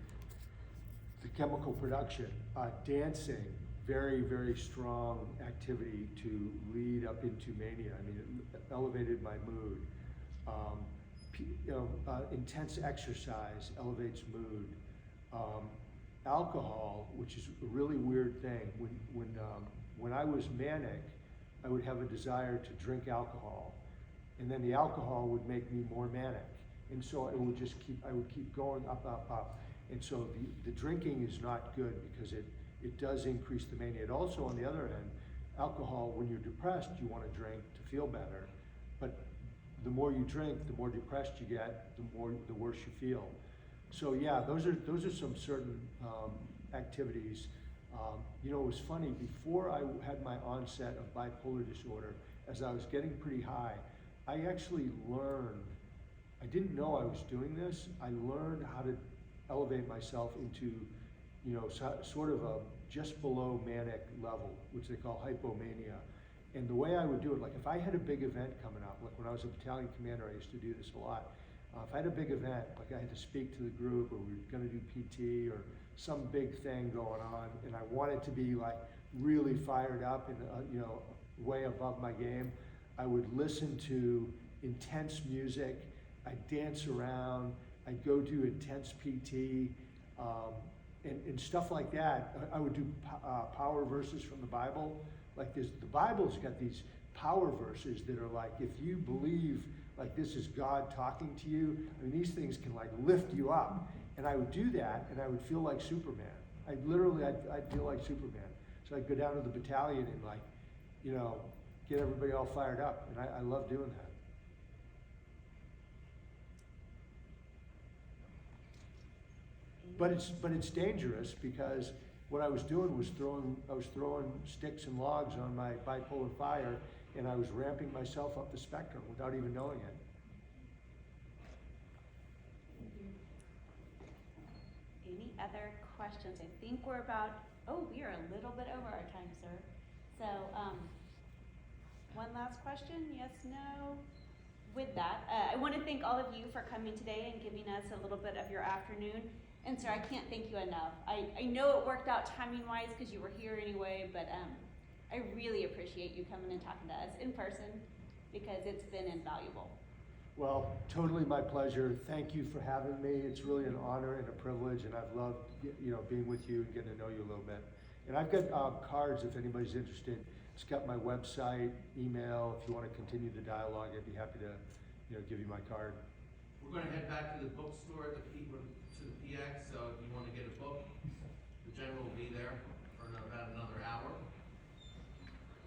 the chemical production. Dancing, very, very strong activity to lead up into mania. I mean, it elevated my mood. Intense exercise elevates mood. Alcohol, which is a really weird thing. When I was manic, I would have a desire to drink alcohol, and then the alcohol would make me more manic, and so I would keep going up. And so the drinking is not good because it does increase the mania. It also, on the other end, alcohol, when you're depressed, you want to drink to feel better, but the more you drink, the more depressed you get, the worse you feel. So yeah, those are some certain activities. You know, it was funny, before I had my onset of bipolar disorder, as I was getting pretty high, I actually learned, I didn't know I was doing this, I learned how to elevate myself into, you know, sort of a just below manic level, which they call hypomania. And the way I would do it, like if I had a big event coming up, like when I was a battalion commander, I used to do this a lot. If I had a big event, like I had to speak to the group, or we were gonna do PT, or some big thing going on, and I wanted to be like really fired up and, you know, way above my game, I would listen to intense music, I'd dance around, I'd go do intense PT, and stuff like that. I would do power verses from the Bible. Like this, the Bible's got these power verses that are like, if you believe like this is God talking to you, I mean, these things can like lift you up. And I would do that, and I would feel like Superman. I'd feel like Superman. So I'd go down to the battalion and like, you know, get everybody all fired up. And I love doing that. But it's dangerous, because what I was doing was throwing sticks and logs on my bipolar fire, and I was ramping myself up the spectrum without even knowing it. Any other questions? I think we're about, we are a little bit over our time, sir. So, one last question, yes, no? With that, I want to thank all of you for coming today and giving us a little bit of your afternoon. And sir, I can't thank you enough. I know it worked out timing-wise because you were here anyway, but I really appreciate you coming and talking to us in person, because it's been invaluable. Well, totally my pleasure. Thank you for having me. It's really an honor and a privilege, and I've loved, you know, being with you and getting to know you a little bit. And I've got cards if anybody's interested. It's got my website, email. If you want to continue the dialogue, I'd be happy to, you know, give you my card. We're going to head back to the bookstore to the PX, so if you want to get a book, the general will be there for about another hour.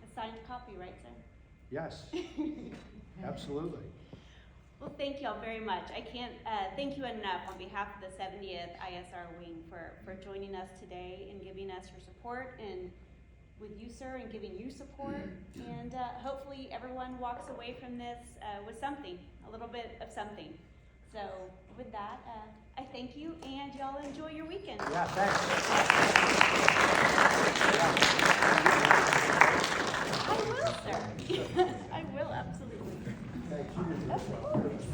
A signed copy, right, sir? Yes, absolutely. Well, thank you all very much. I can't thank you enough on behalf of the 70th ISR Wing for joining us today and giving us your support, and with you, sir, and giving you support. And hopefully everyone walks away from this with something, a little bit of something. So with that, I thank you, and y'all enjoy your weekend. Yeah, thanks. I will, sir. I will, absolutely. Thank you. Of course.